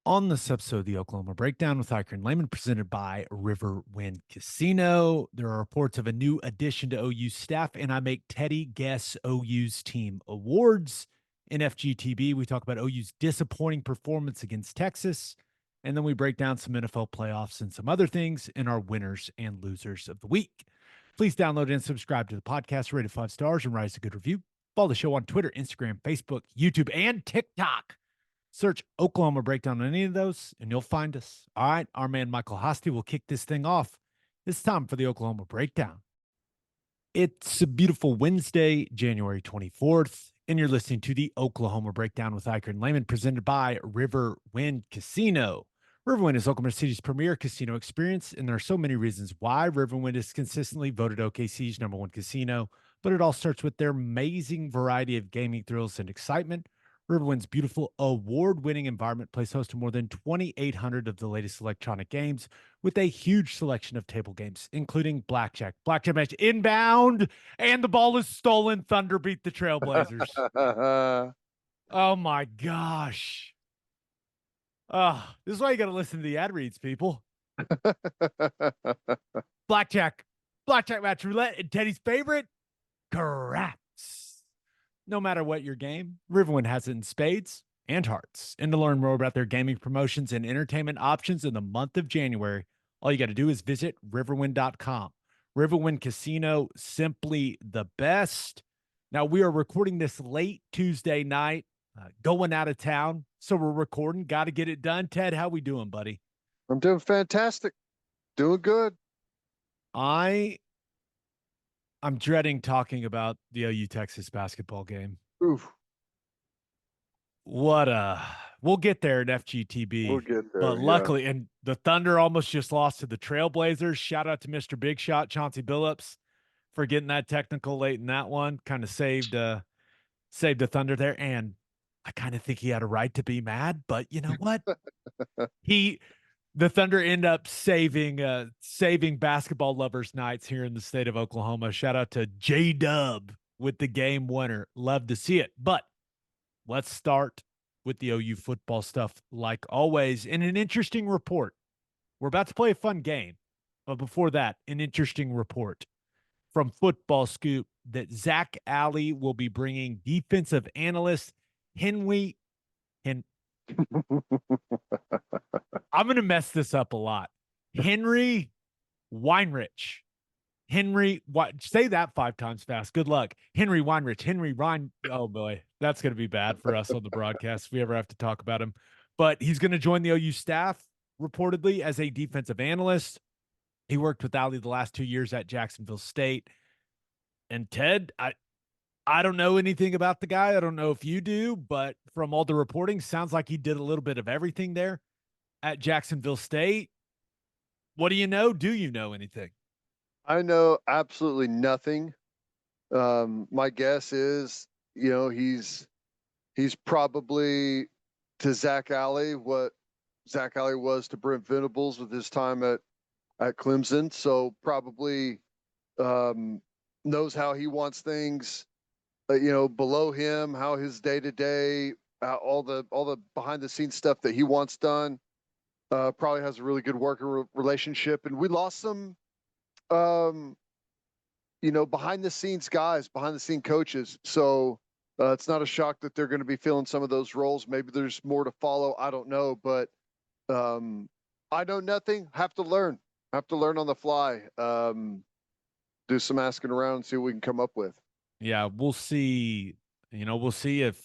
On this episode of the Oklahoma Breakdown with Ikard and Lehman, presented by Riverwind Casino, there are reports of a new addition to OU staff, and I make Teddy guess OU's team awards. In FGTB, we talk about OU's disappointing performance against Texas, and then we break down some NFL playoffs and some other things in our winners and losers of the week. Please download and subscribe to the podcast, rate it 5 stars, and write us a good review. Follow the show on Twitter, Instagram, Facebook, YouTube, and TikTok. Search Oklahoma Breakdown on any of those, and you'll find us. All right, our man Michael Hosty will kick this thing off. It's time for the Oklahoma Breakdown. It's a beautiful Wednesday, January 24th, and you're listening to the Oklahoma Breakdown with Ikard and Lehman, presented by Riverwind Casino. Riverwind is Oklahoma City's premier casino experience, and there are so many reasons why Riverwind is consistently voted OKC's #1 casino, but it all starts with their amazing variety of gaming thrills and excitement. Riverwind's beautiful award-winning environment plays host to more than 2,800 of the latest electronic games with a huge selection of table games, including blackjack match inbound, and the ball is stolen. Thunder beat the Trailblazers. Oh my gosh. This is why you got to listen to the ad reads, people. Blackjack match roulette, and Teddy's favorite, craps. No matter what your game, Riverwind has it in spades and hearts. And to learn more about their gaming promotions and entertainment options in the month of January, all you got to do is visit riverwind.com. Riverwind Casino, simply the best. Now, we are recording this late Tuesday night, going out of town. So we're recording. Got to get it done. Ted, how we doing, buddy? I'm doing fantastic. Doing good. I'm dreading talking about the OU Texas basketball game. Oof. We'll get there at FGTB. We'll get there. But luckily, and the Thunder almost just lost to the Trailblazers. Shout out to Mr. Big Shot, Chauncey Billups, for getting that technical late in that one. Kind of saved the Thunder there. And I kind of think he had a right to be mad, but you know what? The Thunder end up saving basketball lovers' nights here in the state of Oklahoma. Shout out to J-Dub with the game winner. Love to see it. But let's start with the OU football stuff, like always. In an interesting report, we're about to play a fun game. But before that, an interesting report from Football Scoop that Zach Alley will be bringing defensive analyst Henry. I'm going to mess this up a lot. Henry Weinreich. Say that 5 times fast. Good luck. Henry Weinreich. Oh, boy. That's going to be bad for us on the broadcast if we ever have to talk about him. But he's going to join the OU staff, reportedly, as a defensive analyst. He worked with Ali the last 2 years at Jacksonville State. And Ted, I don't know anything about the guy. I don't know if you do, but from all the reporting, sounds like he did a little bit of everything there at Jacksonville State. What do you know? Do you know anything? I know absolutely nothing. My guess is, he's probably to Zach Alley what Zach Alley was to Brent Venables with his time at Clemson. So probably knows how he wants things, below him, how his day-to-day, all the behind the scenes stuff that he wants done. Probably has a really good working relationship. And we lost some, behind the scenes guys, behind the scene coaches. So it's not a shock that they're going to be filling some of those roles. Maybe there's more to follow. I don't know, but I know nothing. Have to learn on the fly. Do some asking around and see what we can come up with. Yeah, we'll see. We'll see if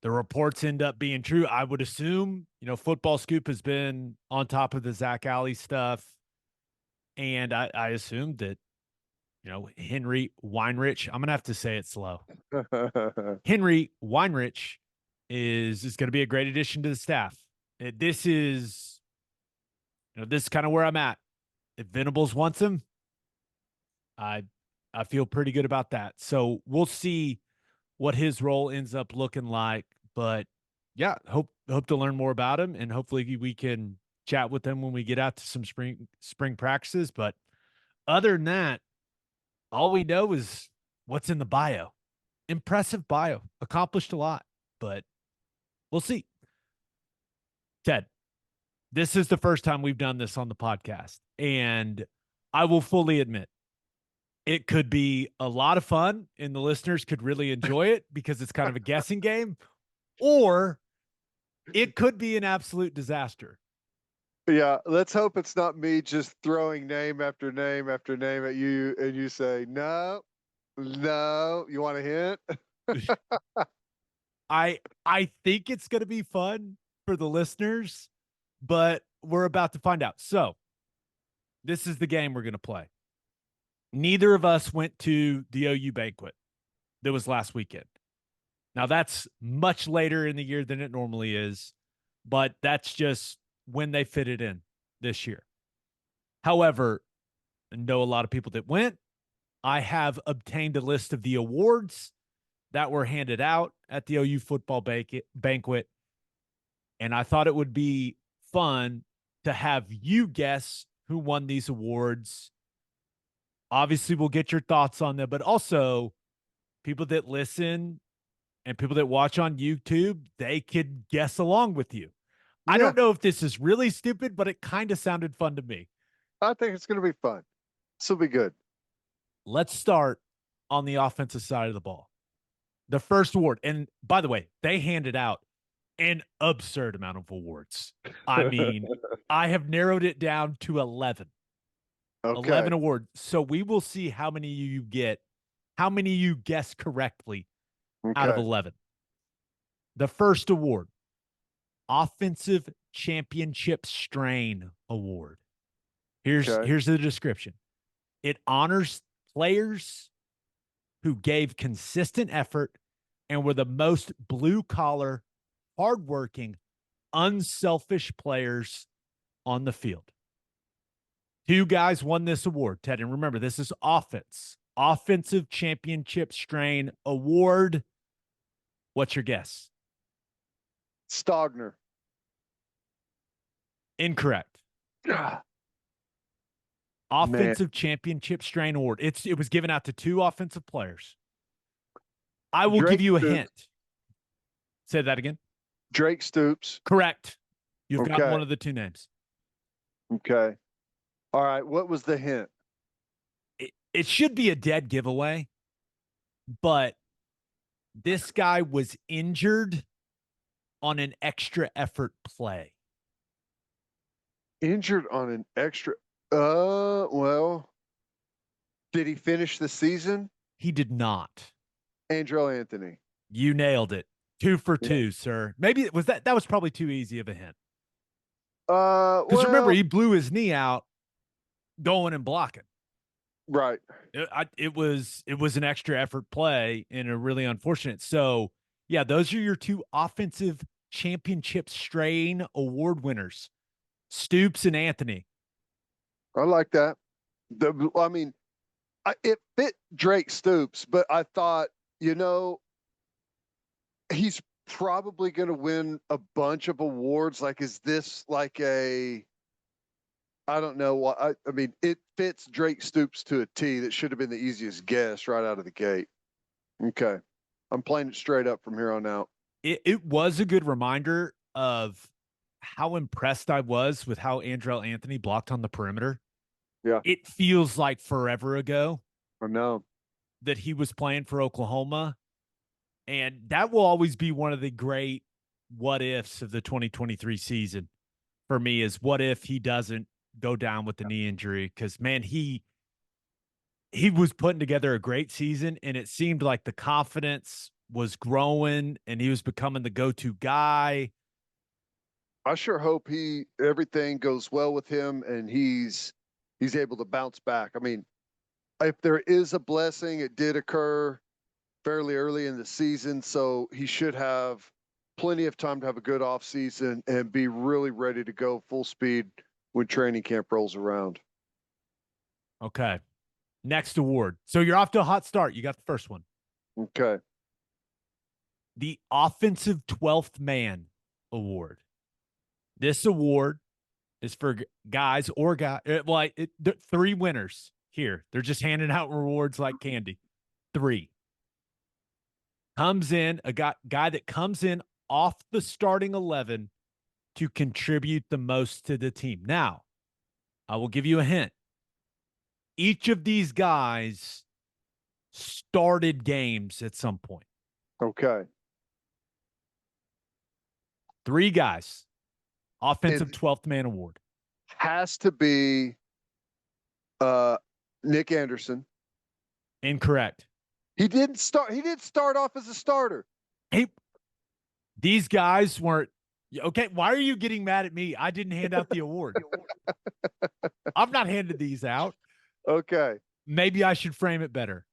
the reports end up being true. I would assume, Football Scoop has been on top of the Zach Alley stuff. And I assumed that, Henry Weinreich, I'm going to have to say it slow. Henry Weinreich is going to be a great addition to the staff. This is kind of where I'm at. If Venables wants him, I feel pretty good about that. So we'll see what his role ends up looking like. But yeah, hope to learn more about him, and hopefully we can chat with him when we get out to some spring practices. But other than that, all we know is what's in the bio. Impressive bio, accomplished a lot, but we'll see. Ted, this is the first time we've done this on the podcast, and I will fully admit it could be a lot of fun and the listeners could really enjoy it because it's kind of a guessing game, or it could be an absolute disaster. Yeah, let's hope it's not me just throwing name after name after name at you, and you say no, no. You want a hint? I think it's going to be fun for the listeners, but we're about to find out. So, this is the game we're going to play. Neither of us went to the OU banquet that was last weekend. Now, that's much later in the year than it normally is, but that's just when they fit it in this year. However, I know a lot of people that went. I have obtained a list of the awards that were handed out at the OU football banquet, and I thought it would be fun to have you guess who won these awards. Obviously, we'll get your thoughts on them, but also people that listen and people that watch on YouTube, they could guess along with you. I Yeah, don't know if this is really stupid, but it kind of sounded fun to me. I think it's going to be fun. This will be good. Let's start on the offensive side of the ball. The first award, and by the way, they handed out an absurd amount of awards. I mean, I have narrowed it down to 11. Okay. 11 awards. So we will see how many you get, how many you guess correctly out of Okay. 11. The first award, Offensive Championship Strain Award. Okay. Here's the description. It honors players who gave consistent effort and were the most blue-collar, hardworking, unselfish players on the field. Two guys won this award, Ted. And remember, this is Offensive Championship Strain Award. What's your guess? Stogner. Incorrect. Offensive Championship Strain Award. It was given out to two offensive players. I will give you a hint. Say that again. Drake Stoops. Correct. You've got Okay. one of the two names. Okay. All right. What was the hint? It should be a dead giveaway, but this guy was injured on an extra effort play. Injured on an extra. Well, did he finish the season? He did not. Andrew Anthony. You nailed it. 2 for 2, sir. Maybe it was that was probably too easy of a hint. Because remember, he blew his knee out going and blocking. Right. It was an extra effort play and a really unfortunate. So yeah, those are your two offensive championship strain award winners, Stoops and Anthony. I like that. It fit Drake Stoops, but I thought, he's probably going to win a bunch of awards. Like, is this like I don't know what, I mean, it fits Drake Stoops to a T. That should have been the easiest guess right out of the gate. Okay. I'm playing it straight up from here on out. It was a good reminder of how impressed I was with how Andrell Anthony blocked on the perimeter. Yeah. It feels like forever ago. I know. That he was playing for Oklahoma. And that will always be one of the great what ifs of the 2023 season for me, is what if he doesn't go down with the knee injury? Because, man, he was putting together a great season, and it seemed like the confidence was growing and he was becoming the go-to guy. I sure hope everything goes well with him and he's able to bounce back. I mean, if there is a blessing, it did occur fairly early in the season, so he should have plenty of time to have a good off season and be really ready to go full speed when training camp rolls around. Okay. Next award. So you're off to a hot start. You got the first one. Okay. The Offensive 12th Man Award. This award is for guys or guys. Well, three winners here. They're just handing out rewards like candy. 3. Comes in, a guy that comes in off the starting 11 to contribute the most to the team. Now, I will give you a hint. Each of these guys started games at some point. Okay. 3 guys. Offensive 12th man award. Has to be Nick Anderson. Incorrect. He didn't start off as a starter. These guys weren't okay. Why are you getting mad at me? I didn't hand out the award. I've not handed these out. Okay. Maybe I should frame it better.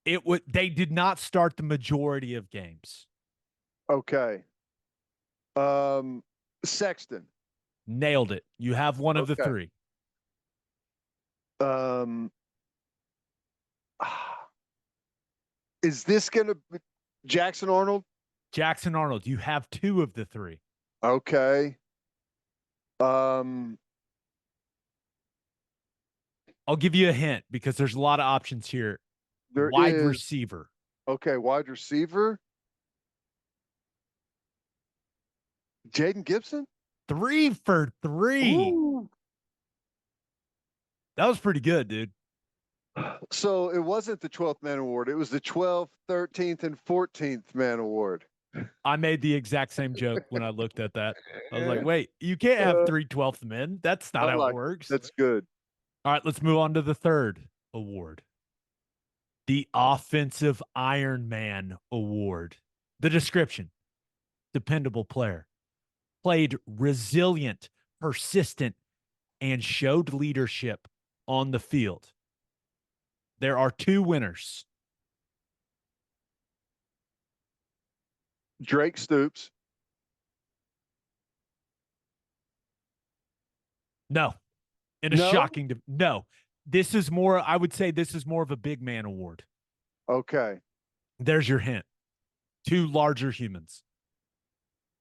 They did not start the majority of games. Okay. Sexton. Nailed it. You have one of the 3. Is this gonna be Jackson Arnold? Jackson Arnold. You have 2 of the 3. Okay. I'll give you a hint because there's a lot of options here. Wide receiver. Okay, wide receiver. Jaden Gibson? 3 for 3. Ooh. That was pretty good, dude. So it wasn't the 12th man award. It was the 12th, 13th, and 14th man award. I made the exact same joke when I looked at that. I was like, wait, you can't have 3 12th men. That's not how it works. That's good. All right, let's move on to the 3rd award. The Offensive Iron Man Award. The description: dependable player. Played resilient, persistent, and showed leadership on the field. There are 2 winners. Drake Stoops. No. Shocking. No. This is more, I would say this is more of a big man award. Okay. There's your hint. 2 larger humans.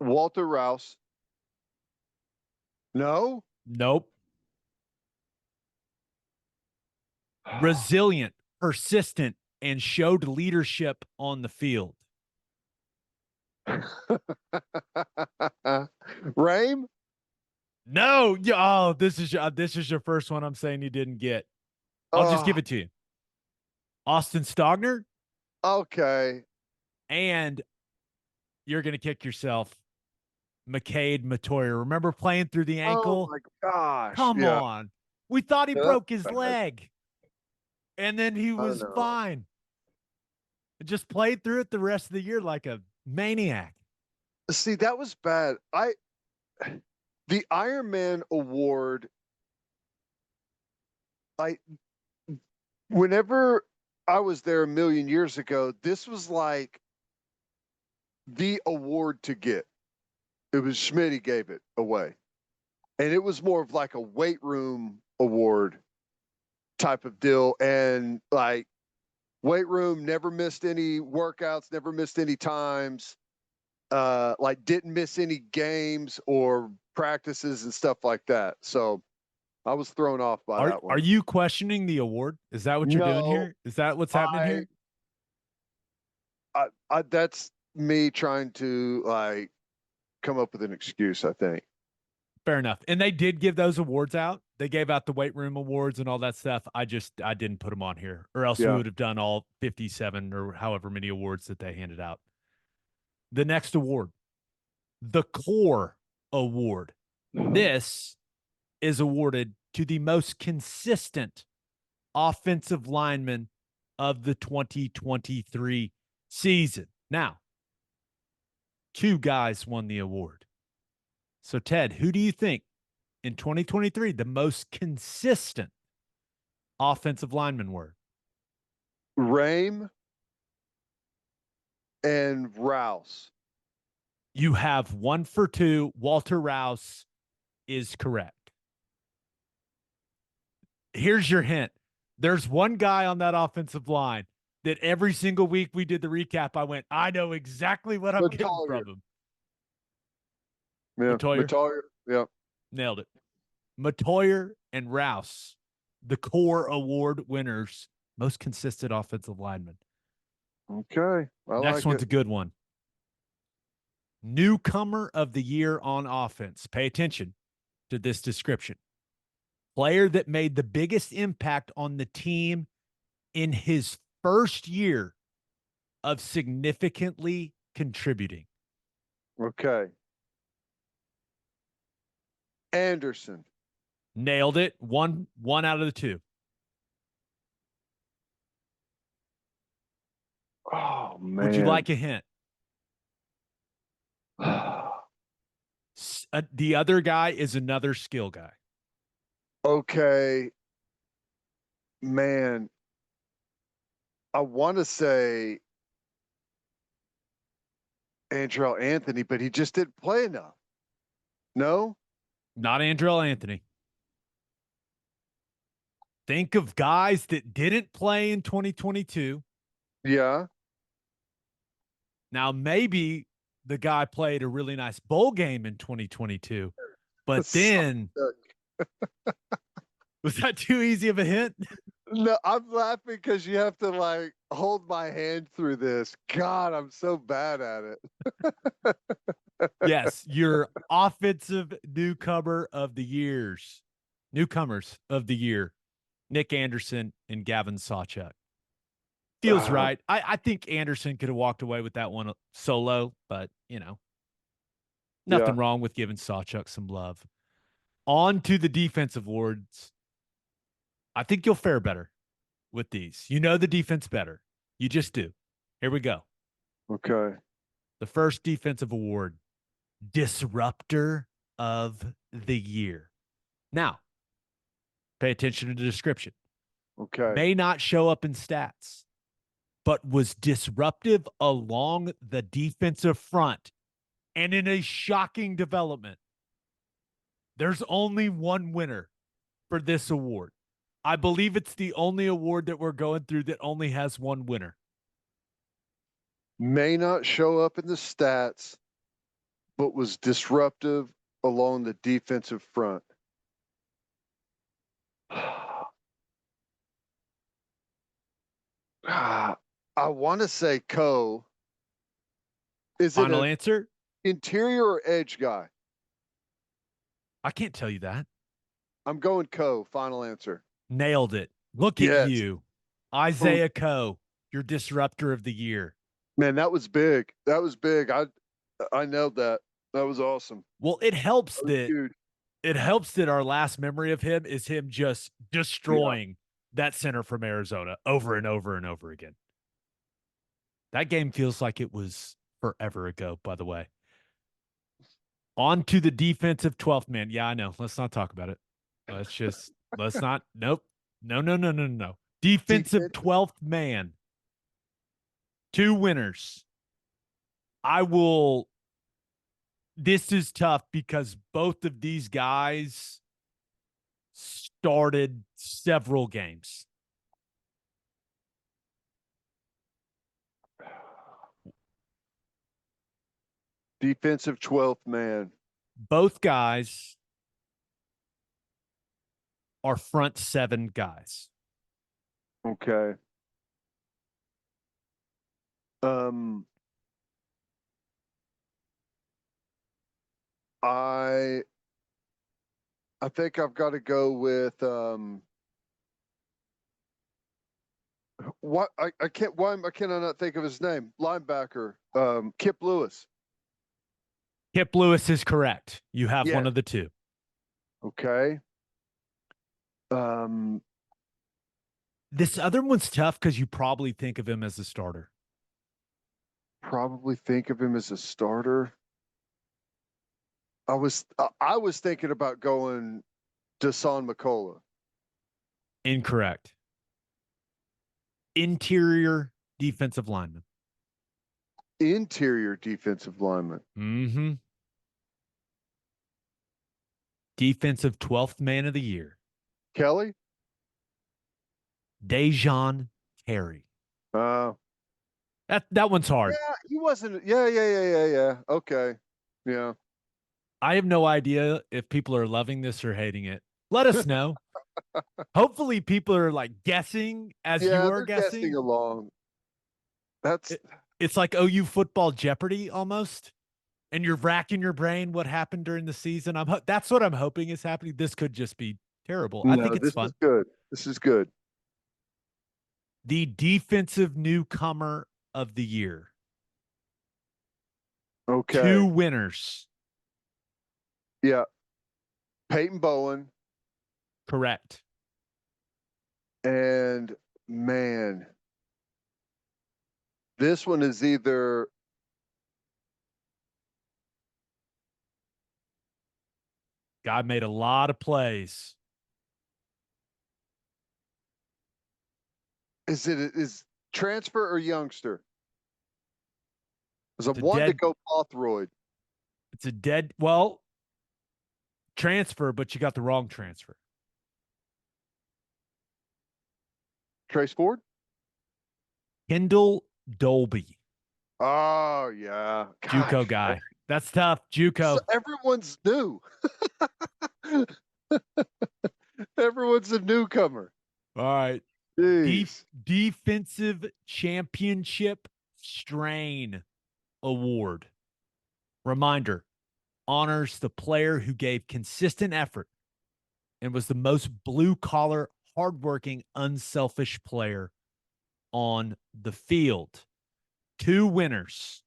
Walter Rouse. No? Nope. Resilient, persistent, and showed leadership on the field. Rame? No. Oh, this is your first one I'm saying you didn't get. I'll just give it to you. Austin Stogner. Okay. And you're going to kick yourself. McCade Matoyer. Remember playing through the ankle? Oh, my gosh. Come on. We thought he broke his leg. And then he was fine. Just played through it the rest of the year like a maniac. See, that was bad. The Iron Man award, whenever I was there a million years ago, this was like the award to get. It was Schmitty gave it away. And it was more of like a weight room award type of deal. And like weight room, never missed any workouts, never missed any times, like didn't miss any games or practices and stuff like that. So I was thrown off by that one. Are you questioning the award? Is that what you're doing here? Is that what's happening here? That's me trying to like come up with an excuse, I think. Fair enough. And they did give those awards out. They gave out the weight room awards and all that stuff. I didn't put them on here, or else we would have done all 57 or however many awards that they handed out. The next award, the Core Award. This is awarded to the most consistent offensive lineman of the 2023 season. Now, 2 guys won the award. So, Ted, who do you think in 2023 the most consistent offensive linemen were? Rame and Rouse. You have 1 for 2. Walter Rouse is correct. Here's your hint. There's one guy on that offensive line that every single week we did the recap, I went, I know exactly what I'm getting from him. Yeah, Matoyer. Yeah. Nailed it. Matoyer and Rouse, the Core Award winners, most consistent offensive lineman. Okay. Next one's a good one. Newcomer of the year on offense. Pay attention to this description. Player that made the biggest impact on the team in his first year of significantly contributing. Okay. Anderson. Nailed it. One out of the two. Oh, man. Would you like a hint? The other guy is another skill guy. Okay. Man. I want to say Andrell Anthony, but he just didn't play enough. No? Not Andrell Anthony. Think of guys that didn't play in 2022. Yeah. Now, maybe the guy played a really nice bowl game in 2022, but then was that too easy of a hint? No, I'm laughing because you have to like hold my hand through this. God, I'm so bad at it. Yes, your offensive newcomers of the year, Nick Anderson and Gavin Sawchuk. Feels right. I think Anderson could have walked away with that one solo, but, nothing wrong with giving Sawchuk some love. On to the defensive awards. I think you'll fare better with these. You know the defense better. You just do. Here we go. Okay. The first defensive award, Disruptor of the Year. Now, pay attention to the description. Okay. May not show up in stats, but was disruptive along the defensive front and in a shocking development. There's only one winner for this award. I believe it's the only award that we're going through that only has one winner. May not show up in the stats, but was disruptive along the defensive front. I want to say Co. Is Final it an answer? interior or edge guy? I can't tell you that. I'm going Co. Final answer. Nailed it. Look at you. Isaiah Coe, your disruptor of the year. Man, that was big. That was big. I nailed that. That was awesome. Well, it helps that our last memory of him is him just destroying that center from Arizona over and over and over again. That game feels like it was forever ago, by the way. On to the defensive 12th man. Yeah, I know. Let's not talk about it. Let's not. Nope. No. Defensive 12th man. 2 winners. This is tough because both of these guys started several games. Defensive 12th man. Both guys are front 7 guys. Okay. I think I've got to go with what I can't why can I not think of his name? Linebacker, Kip Lewis. Kip Lewis is correct. You have one of the two. Okay. This other one's tough because you probably think of him as a starter. Probably think of him as a starter. I was thinking about going Dasan McCullough. Incorrect. Interior defensive lineman. Interior defensive lineman. Mm-hmm. Defensive 12th man of the year. Kelly? Dejon Terry. That one's hard. Yeah, he wasn't. Yeah. Okay. Yeah. I have no idea if people are loving this or hating it. Let us know. Hopefully people are like guessing as you are guessing along. It's like OU football Jeopardy almost. and you're racking your brain what happened during the season. That's what I'm hoping is happening. This could just be terrible. I think No, it's this is fun. good. This is good. The defensive newcomer of the year. Okay. 2 winners. Yeah. Peyton Bowen Correct. and man, this one is either Guy made a lot of plays. is transfer or youngster? There's a It's a one to dead, go Bothroyd. it's a dead, well, transfer, but you got the wrong transfer. Trace Ford? Kendall Dolby, Oh yeah. JUCO Gosh. guy. That's tough. So JUCO. everyone's new. Everyone's a newcomer. All right. Jeez. Defensive Championship Strain Award. Reminder, honors the player who gave consistent effort and was the most blue collar, hardworking, unselfish player on the field. 2 winners.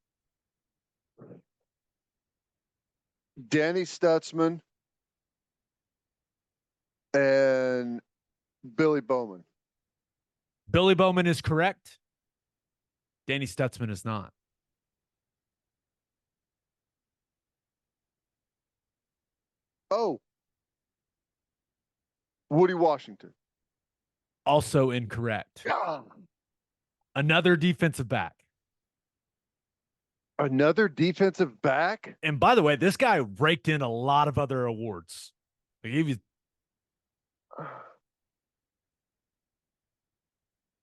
Danny Stutzman and Billy Bowman. Billy Bowman is correct. Danny Stutzman is not. Oh. Woody Washington. Also incorrect. Another defensive back. Another defensive back? And by the way, this guy raked in a lot of other awards. Like he was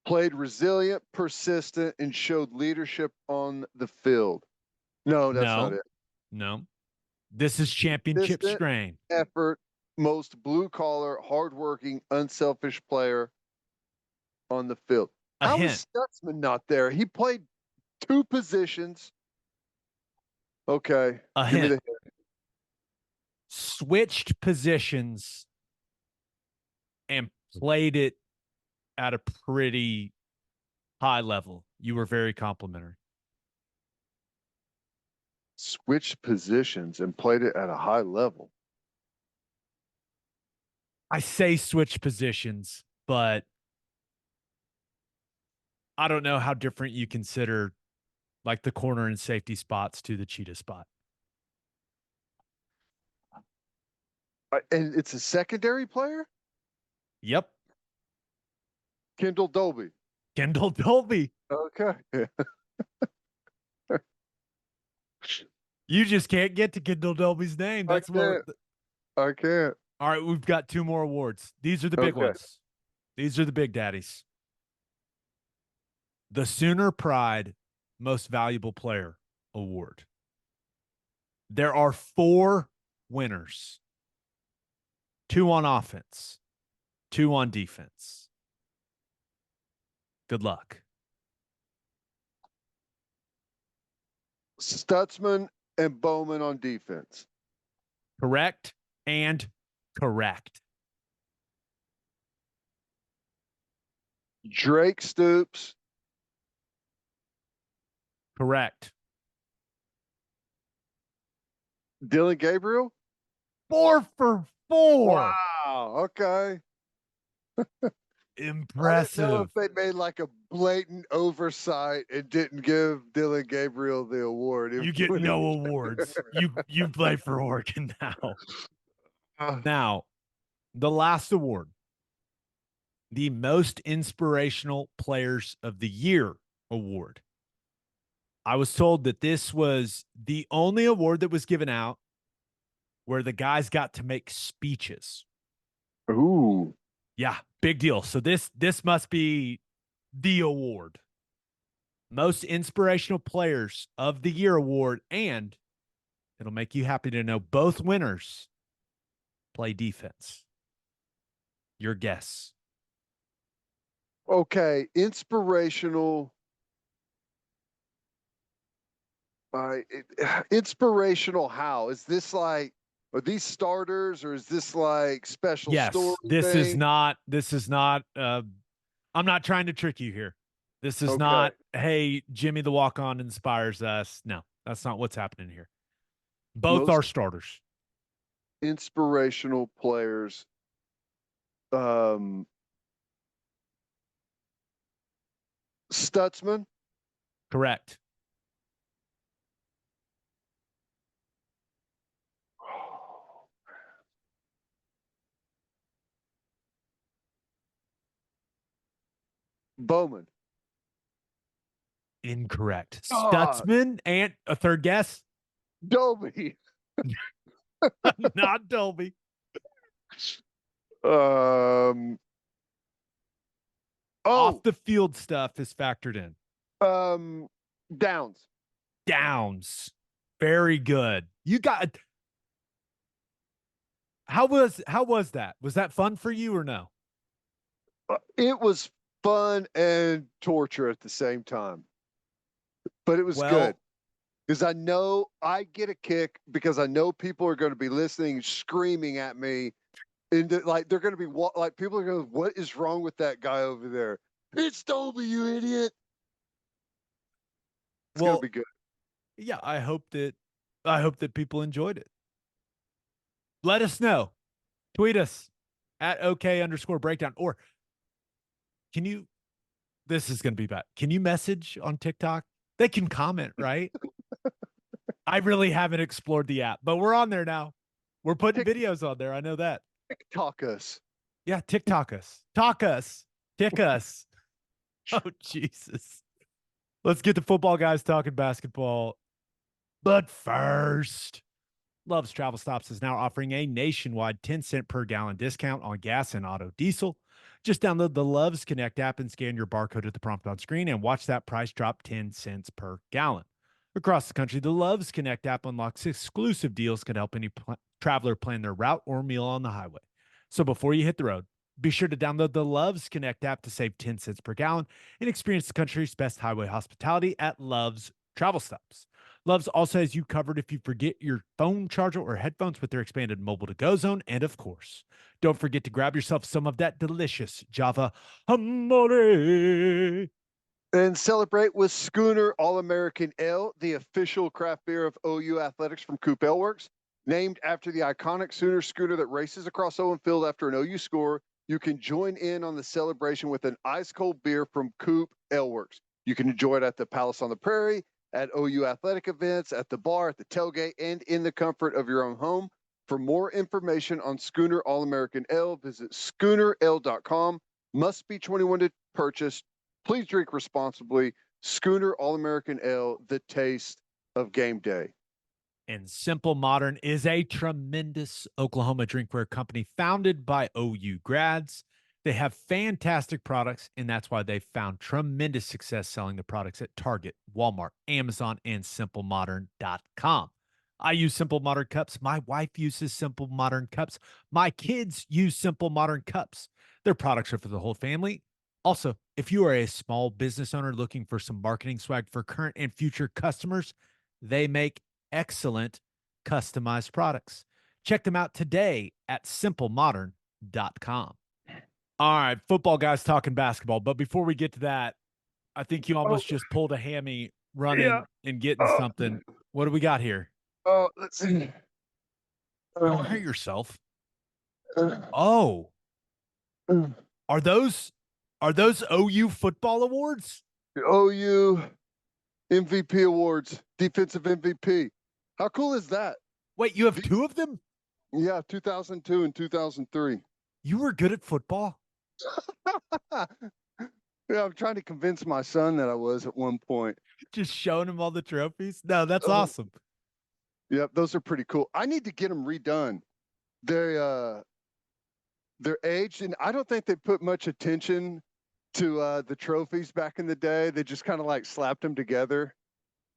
Played resilient, persistent, and showed leadership on the field. No, that's not it. No. This is championship Consistent strain. effort, most blue collar, hardworking, unselfish player on the field. A How hint. is Stutzman not there? He played 2 positions. Okay. A Give me hint. the hint. Switched positions and played it at a pretty high level. You were very complimentary. Switched positions and played it at a high level. I say switch positions, but I don't know how different you consider like the corner and safety spots to the cheetah spot. And it's a secondary player? Yep. Kendall Dolby. Kendall Dolby. Okay. You just can't get to Kendall Dolby's name. That's what. I can't. All right, we've got 2 more awards. These are the big Okay. ones. These are the big daddies. The Sooner Pride Most Valuable Player Award. There are 4 winners. 2 on offense, 2 on defense. Good luck. Stutzman and Bowman on defense. Correct and correct. Drake Stoops. Correct. Dylan Gabriel. 4 for 4. Wow. Okay. Impressive. I didn't know if they made like a blatant oversight and didn't give Dylan Gabriel the award. You get no awards. You play for Oregon now. Now, the last award, the Most Inspirational Players of the Year award. I was told that this was the only award that was given out where the guys got to make speeches. Ooh. Yeah, big deal. So this must be the award. Most Inspirational Players of the Year award, and it'll make you happy to know both winners play defense. Your guess. Okay. Inspirational. Inspirational how? Is this like, are these starters or is this like special story Yes, this is thing? not. This is not. I'm not trying to trick you here. This is Okay. not. Hey, Jimmy the Walk On inspires us. No, that's not what's happening here. Both are Most starters. inspirational players. Um, Stutzman, Correct. Bowman. Incorrect. God, Stutzman and a third guess. Dobie. Not Dolby. Um, Off oh, the field stuff is factored in. um, Downs. Downs. Very good. You got. How was that? Was that fun for you or no? It was fun and torture at the same time, but it was good Well, because I know I get a kick because I know people are going to be listening, screaming at me, and like they're going to be like people are going, "What is wrong with that guy over there?" It's Dobie, you idiot. It's going to well, be good. yeah, I hope that people enjoyed it. Let us know. Tweet us at OK_breakdown. Or can you this is gonna be bad. Can you message on TikTok? They can comment, right? I really haven't explored the app, but we're on there now. We're putting videos on there. I know that. TikTok us. Yeah, TikTok us. Talk us. Tick us. Oh, Jesus. Let's get the football guys talking basketball. But first, Love's Travel Stops is now offering a nationwide 10-cent per gallon discount on gas and auto diesel. Just download the Love's Connect app and scan your barcode at the prompt on screen and watch that price drop 10 cents per gallon. Across the country, the Love's Connect app unlocks exclusive deals that can help any traveler plan their route or meal on the highway. So before you hit the road, be sure to download the Love's Connect app to save 10 cents per gallon and experience the country's best highway hospitality at Love's Travel Stops. Love's also has you covered if you forget your phone charger or headphones with their expanded mobile to go zone. And of course, don't forget to grab yourself some of that delicious Java Amore. And celebrate with Schooner All American Ale, the official craft beer of OU Athletics from Coop Ale Works. Named after the iconic Sooner scooter that races across Owen Field after an OU score, you can join in on the celebration with an ice cold beer from Coop Ale Works. You can enjoy it at the Palace on the Prairie, at OU athletic events, at the bar, at the tailgate, and in the comfort of your own home. For more information on Schooner All American Ale, visit schoonerale.com. Must be 21 to purchase. Please drink responsibly. Schooner All American Ale, the taste of game day. And Simple Modern is a tremendous Oklahoma drinkware company founded by OU grads. They have fantastic products, and that's why they've found tremendous success selling the products at Target, Walmart, Amazon, and simplemodern.com. I use Simple Modern cups. My wife uses Simple Modern cups. My kids use Simple Modern cups. Their products are for the whole family. Also, if you are a small business owner looking for some marketing swag for current and future customers, they make excellent customized products. Check them out today at simplemodern.com. All right, football guys talking basketball. But before we get to that, I think you almost just pulled a hammy Yeah. running and getting something. What do we got here? Let's see. Don't hurt yourself. Oh, are those OU football awards? OU MVP awards, defensive MVP. How cool is that? Wait, you have two of them? Yeah, 2002 and 2003. You were good at football? Yeah, I'm trying to convince my son that I was at one point. Just showing him all the trophies? No, that's Oh, awesome. yep, those are pretty cool. I need to get them redone. They're aged, and I don't think they put much attention to the trophies back in the day. They just kind of like slapped them together,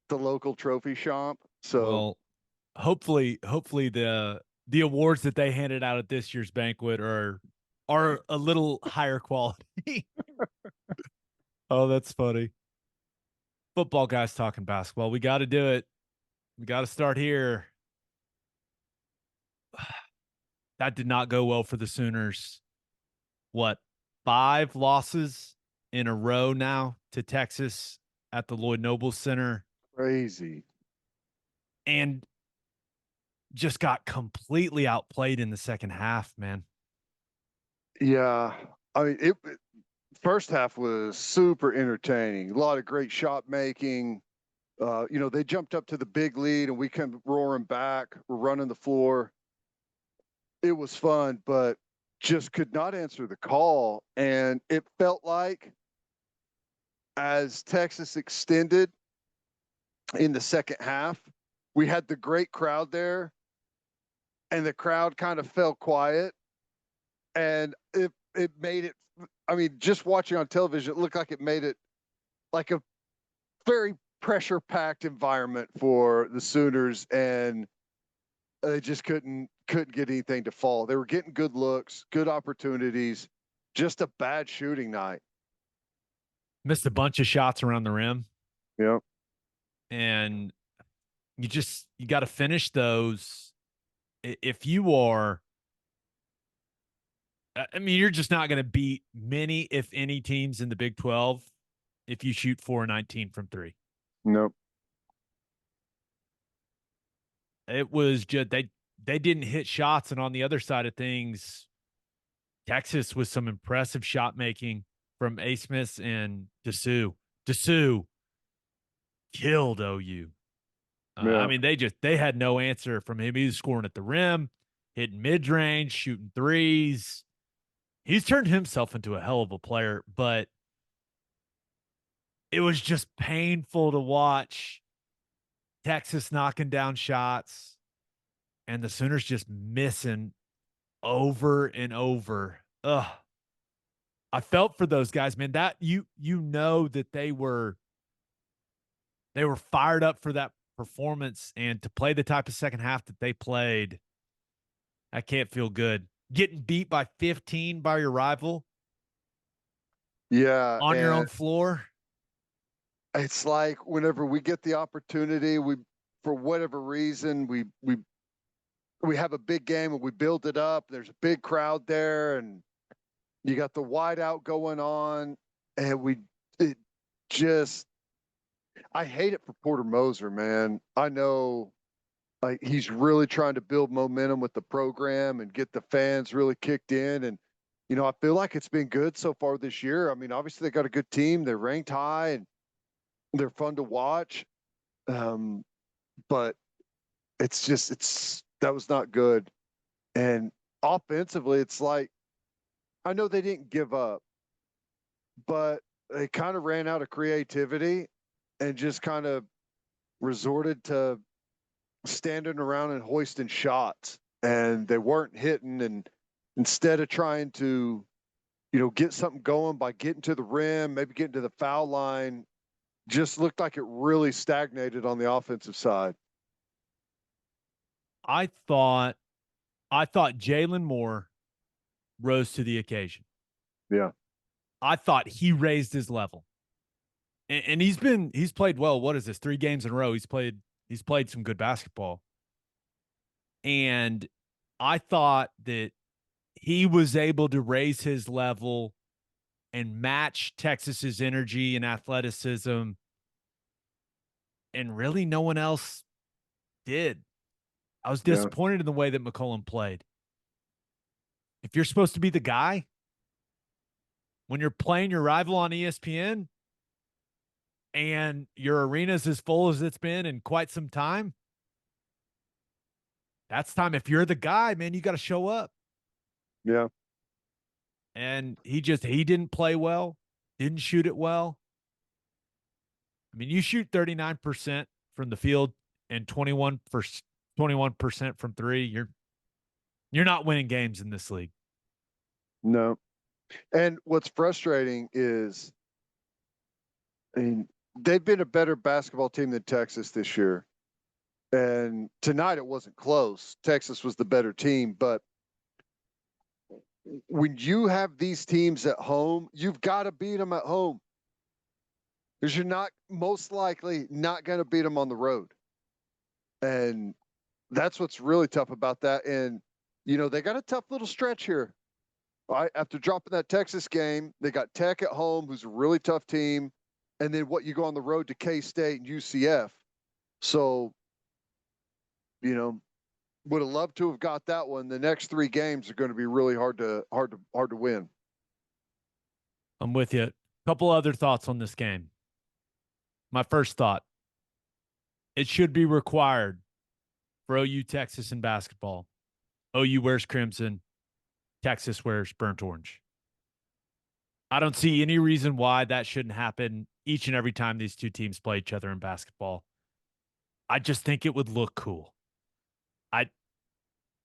the local trophy shop. So Well, hopefully the awards that they handed out at this year's banquet are a little higher quality. Oh, that's funny. Football guys talking basketball. We got to do it. We got to start here. That did not go well for the Sooners. What, 5 losses in a row now to Texas at the Lloyd Noble Center, Crazy. and just got completely outplayed in the second half, man. Yeah. I mean, it first half was super entertaining. A lot of great shot making. They jumped up to the big lead and we come roaring back. We're running the floor. It was fun, but just could not answer the call. And it felt like as Texas extended in the second half, we had the great crowd there, and the crowd kind of fell quiet. And it made it, I mean, just watching on television, it looked like it made it like a very pressure packed environment for the Sooners, and they just couldn't get anything to fall. They were getting good looks, good opportunities, just a bad shooting night. Missed a bunch of shots around the rim. Yeah. And you got to finish those. If you are, I mean, you're just not going to beat many, if any, teams in the Big 12 if you shoot 4-19 from three. Nope. It was just they didn't hit shots, and on the other side of things, Texas with some impressive shot making from A. Smith and Dessou. Dessou killed OU. Yeah. I mean, they had no answer from him. He was scoring at the rim, hitting mid range, shooting threes. He's turned himself into a hell of a player, but it was just painful to watch Texas knocking down shots and the Sooners just missing over and over. Ugh. I felt for those guys, man. That you know that they were fired up for that performance, and to play the type of second half that they played, I can't feel good. Getting beat by 15 by your rival. Yeah. On your own floor. It's like whenever we get the opportunity, for whatever reason, we have a big game and we build it up. There's a big crowd there, and you got the wide out going on, and I hate it for Porter Moser, man. I know, like, he's really trying to build momentum with the program and get the fans really kicked in. And, I feel like it's been good so far this year. I mean, obviously they got a good team. They're ranked high and they're fun to watch. But that was not good. And offensively, it's like, I know they didn't give up, but they kind of ran out of creativity and just kind of resorted to standing around and hoisting shots, and they weren't hitting. And instead of trying to, get something going by getting to the rim, maybe getting to the foul line, just looked like it really stagnated on the offensive side. I thought Jalen Moore rose to the occasion. Yeah. I thought he raised his level. And he's played well. What is this? 3 games in a row. He's played some good basketball. And I thought that he was able to raise his level and match Texas's energy and athleticism. And really no one else did. I was disappointed in the way that McCollum played. If you're supposed to be the guy when you're playing your rival on ESPN and your arena's as full as it's been in quite some time, that's time. If you're the guy, man, you got to show up. Yeah. And he didn't play well, didn't shoot it well. I mean, you shoot 39% from the field and 21% from three. You're not winning games in this league. No. And what's frustrating is, I mean, they've been a better basketball team than Texas this year. And tonight it wasn't close. Texas was the better team. But when you have these teams at home, you've got to beat them at home, because you're not most likely not going to beat them on the road. And that's what's really tough about that. And, you know, they got a tough little stretch here. Right? After dropping that Texas game, they got Tech at home, who's a really tough team. And then what, you go on the road to K-State and UCF. So, you know, would have loved to have got that one. The next 3 games are going to be really hard to win. I'm with you. A couple other thoughts on this game. My first thought, it should be required for OU Texas in basketball. OU wears crimson, Texas wears burnt orange. I don't see any reason why that shouldn't happen each and every time these two teams play each other in basketball. I just think it would look cool.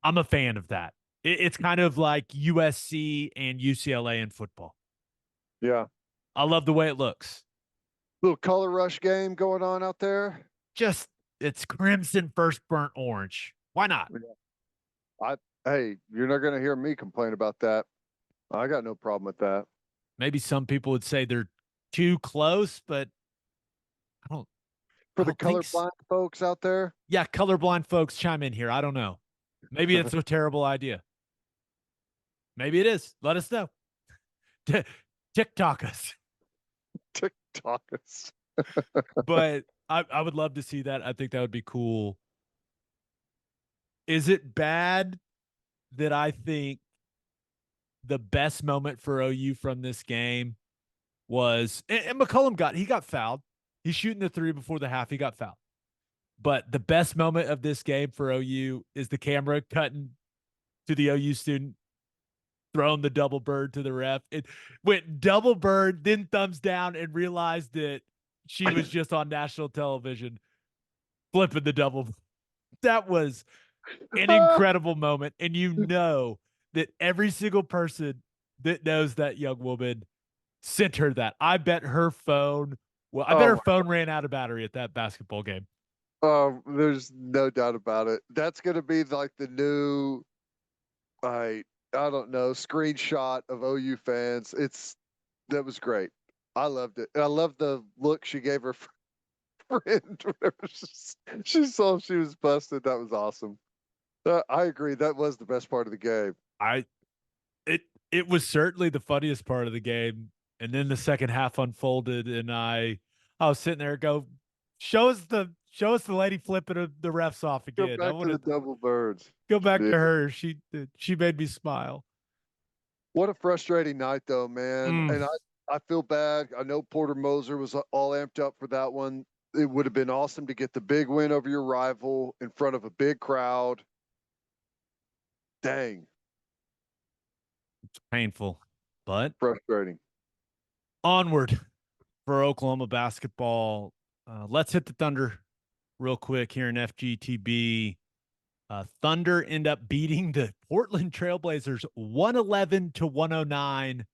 I'm a fan of that. It's kind of like USC and UCLA in football. Yeah. I love the way it looks. Little color rush game going on out there. Just, it's crimson first burnt orange. Why not? Hey, you're not going to hear me complain about that. I got no problem with that. Maybe some people would say they're too close, but I don't. For I the don't think so. colorblind folks out there, Yeah, colorblind folks chime in here. I don't know. Maybe it's a terrible idea. Maybe it is. Let us know. TikTok us. TikTok us. But I would love to see that. I think that would be cool. Is it bad that I think the best moment for OU from this game was, and McCollum got fouled. He's shooting the 3 before the half. He got fouled. But the best moment of this game for OU is the camera cutting to the OU student, throwing the double bird to the ref. It went double bird, then thumbs down, and realized that she was just on national television flipping the double. That was an incredible moment. And you know that every single person that knows that young woman sent her that. I bet her phone, her phone ran out of battery at that basketball game. There's no doubt about it. That's going to be like the new, I don't know, screenshot of OU fans. That was great. I loved it. And I love the look she gave her friend whenever she saw she was busted. That was awesome. I agree. That was the best part of the game. It was certainly the funniest part of the game. And then the second half unfolded, and I was sitting there show us the lady flipping the refs off again. Go back to the double birds. Go back to her. She made me smile. What a frustrating night, though, man. And I feel bad. I know Porter Moser was all amped up for that one. It would have been awesome to get the big win over your rival in front of a big crowd. Dang. It's painful, but frustrating. Onward for Oklahoma basketball. Let's hit the Thunder real quick here in FGTB. Thunder end up beating the Portland Trailblazers 111-109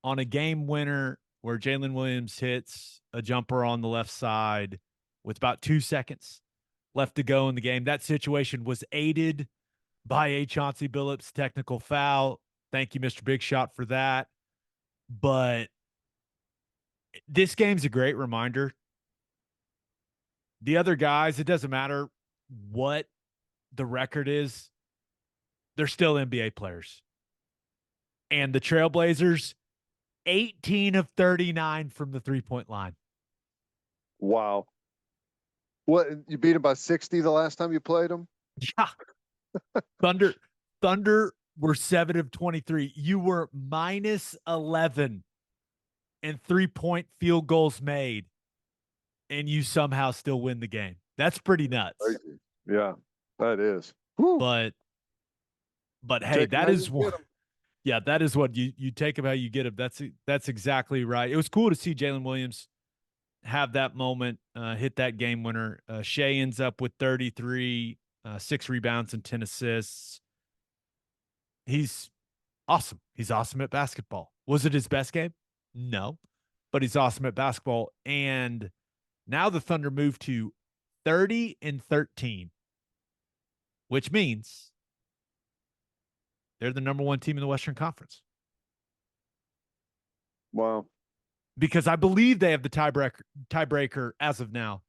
on a game winner where Jalen Williams hits a jumper on the left side with about 2 seconds left to go in the game. That situation was aided by a Chauncey Billups technical foul. Thank you, Mr. Big Shot, for that. But this game's a great reminder. The other guys, it doesn't matter what the record is, they're still NBA players. And the Trailblazers, 18 of 39 from the three-point line. Wow. What, you beat them by 60 the last time you played them? Yeah. Thunder were 7 of 23. You were minus 11 in three-point field goals made, and you somehow still win the game. That's pretty nuts. Yeah, that is. But hey, that is what. Yeah, that is what you take them how you get them. That's exactly right. It was cool to see Jalen Williams have that moment, hit that game winner. Shea ends up with 33, 6 rebounds and 10 assists. He's awesome. He's awesome at basketball. Was it his best game? No, but he's awesome at basketball. And now the Thunder move to 30-13, which means they're the number 1 team in the Western Conference. Wow. Because I believe they have the tiebreaker as of now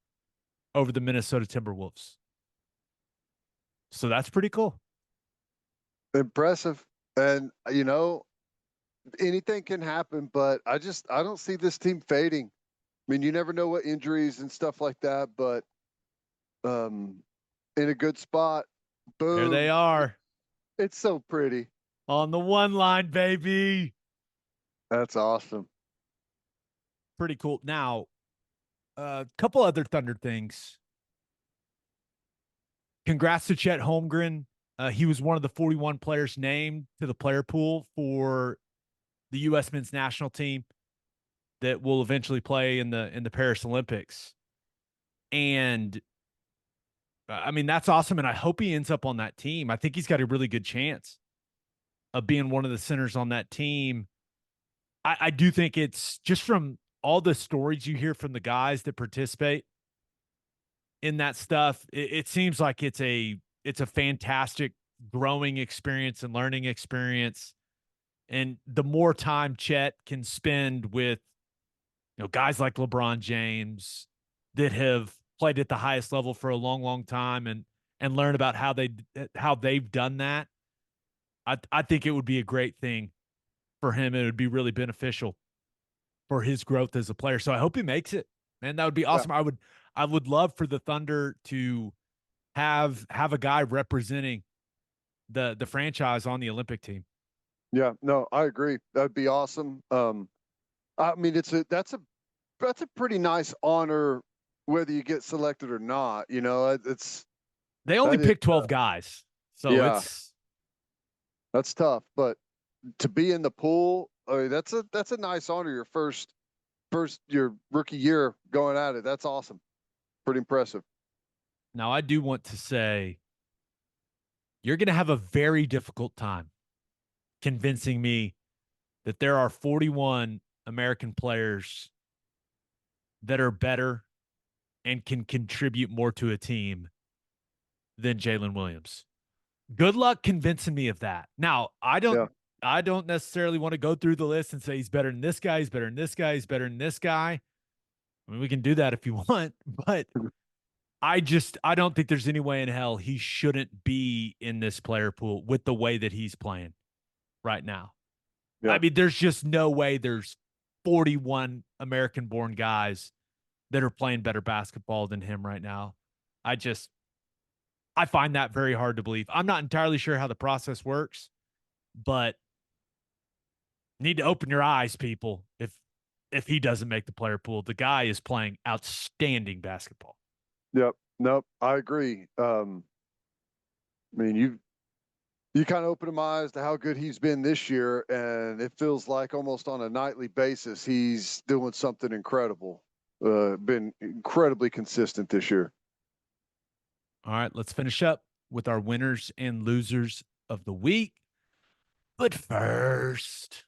over the Minnesota Timberwolves. So that's pretty cool. Impressive. And, anything can happen, but I don't see this team fading. I mean, you never know what injuries and stuff like that, but in a good spot. There they Boom. are It's so pretty. on the one line, baby. That's awesome. Pretty cool. Now, a couple other Thunder things. Congrats to Chet Holmgren. He was one of the 41 players named to the player pool for the U.S. men's national team that will eventually play in the Paris Olympics. And I mean, that's awesome. And I hope he ends up on that team. I think he's got a really good chance of being one of the centers on that team. I do think it's just from all the stories you hear from the guys that participate in that stuff. It seems like it's a fantastic growing experience and learning experience. And the more time Chet can spend with, guys like LeBron James that have played at the highest level for a long, long time and learn about how they've done that, I think it would be a great thing for him. It would be really beneficial for his growth as a player. So I hope he makes it. Man, that would be Yeah. awesome. I would love for the Thunder to have a guy representing the franchise on the Olympic team. Yeah, no, I agree. That'd be awesome. I mean, that's a pretty nice honor, whether you get selected or not. They only that is, pick 12 guys. So yeah, that's tough. But to be in the pool, I mean, that's a nice honor. Your rookie year going at it. That's awesome. Pretty impressive. now I do want to say you're going to have a very difficult time convincing me that there are 41 American players that are better and can contribute more to a team than Jalen Williams. Good luck convincing me of that. Now, Yeah, I don't necessarily want to go through the list and say he's better than this guy, he's better than this guy, he's better than this guy. I mean, we can do that if you want, but I don't think there's any way in hell he shouldn't be in this player pool with the way that he's playing right now. yeah, I mean, there's just no way there's 41 American born guys that are playing better basketball than him right now. I find that very hard to believe. I'm not entirely sure how the process works, but need to open your eyes, people. If he doesn't make the player pool, the guy is playing outstanding basketball. yep. Nope, I agree. I mean, you kind of open my eyes to how good he's been this year, and it feels like almost on a nightly basis he's doing something incredible. Been incredibly consistent this year. All right, let's finish up with our winners and losers of the week. But first,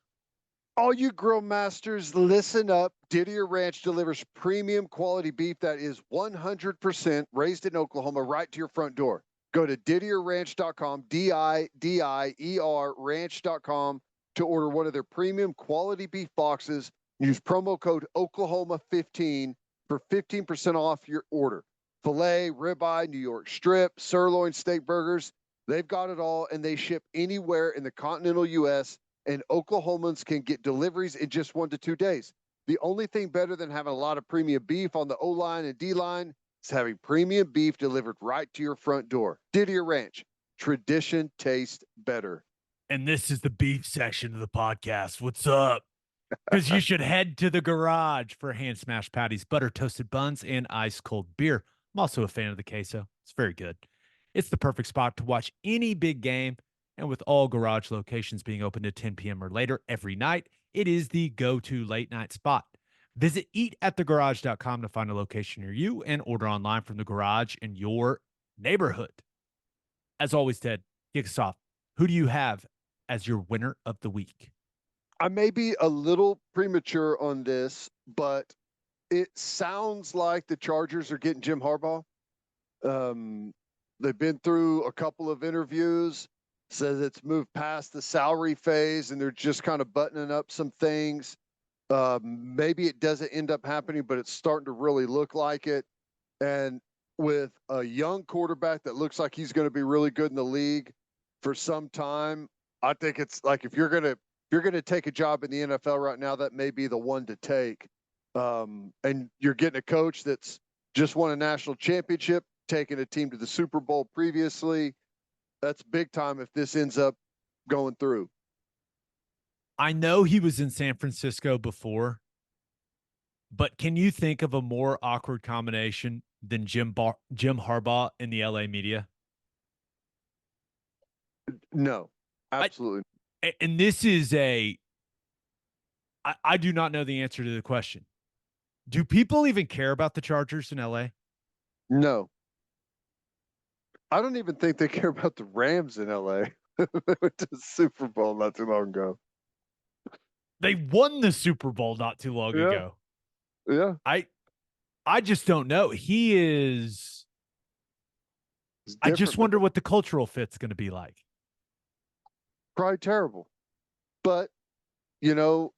All you grill masters, listen up. Didier Ranch delivers premium quality beef that is 100% raised in Oklahoma right to your front door. Go to DidierRanch.com, DIDIER ranch.com to order one of their premium quality beef boxes. Use promo code Oklahoma15 for 15% off your order. Filet, ribeye, New York strip, sirloin steak burgers. They've got it all, and they ship anywhere in the continental U.S., and Oklahomans can get deliveries in just 1 to 2 days. The only thing better than having a lot of premium beef on the O-line and D-line is having premium beef delivered right to your front door. Didier Ranch, tradition tastes better. and this is the beef section of the podcast. What's up? Because you should head to the garage for hand smashed patties, butter toasted buns, and ice cold beer. I'm also a fan of the queso. It's very good. It's the perfect spot to watch any big game. And with all garage locations being open to 10 p.m. or later every night, it is the go-to late night spot. Visit eatatthegarage.com to find a location near you and order online from the garage in your neighborhood. As always, Ted, kick us off. Who do you have as your winner of the week? I may be a little premature on this, but it sounds like the Chargers are getting Jim Harbaugh. They've been through a couple of interviews, says it's moved past the salary phase and they're just kind of buttoning up some things. Maybe it doesn't end up happening, but it's starting to really look like it. And with a young quarterback that looks like he's going to be really good in the league for some time. I think it's like if you're gonna take a job in the NFL right now, that may be the one to take. And you're getting a coach that's just won a national championship, taking a team to the Super Bowl previously. That's big time if this ends up going through. I know he was in San Francisco before, but can you think of a more awkward combination than Jim Harbaugh in the LA media? No, absolutely. And this is I do not know the answer to the question. Do people even care about the Chargers in LA? No. I don't even think they care about the Rams in LA. They went to the Super Bowl not too long ago. They won the Super Bowl not too long ago. Yeah. I just don't know. He is. I just wonder what the cultural fit's going to be like. Probably terrible. But, you know,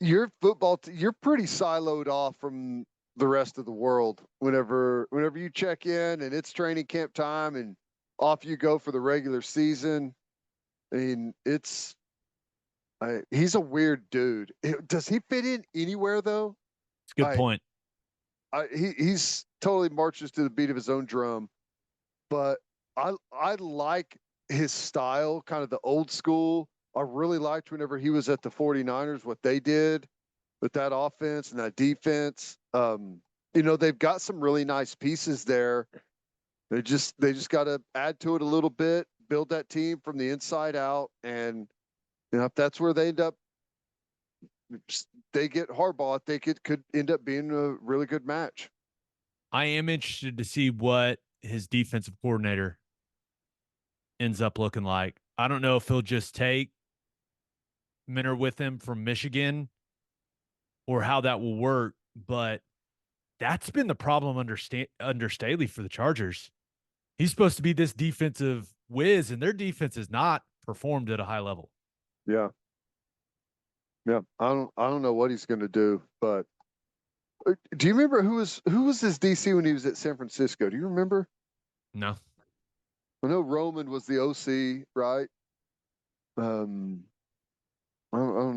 your football, you're pretty siloed off from the rest of the world whenever you check in and it's training camp time and off you go for the regular season. I mean, he's a weird dude. Does he fit in anywhere though? It's a good point. He's totally marches to the beat of his own drum, but I like his style, kind of the old school. I really liked whenever he was at the 49ers, what they did with that offense and that defense. They've got some really nice pieces there. They just got to add to it a little bit, build that team from the inside out. And, if that's where they end up, they get Harbaugh, I think it could end up being a really good match. I am interested to see what his defensive coordinator ends up looking like. I don't know if he'll just take Minner with him from Michigan or how that will work, but that's been the problem under Staley for the Chargers. He's supposed to be this defensive whiz, and their defense has not performed at a high level. Yeah. Yeah. I don't know what he's going to do, but do you remember who was his DC when he was at San Francisco? Do you remember? No. I know Roman was the OC, right? I don't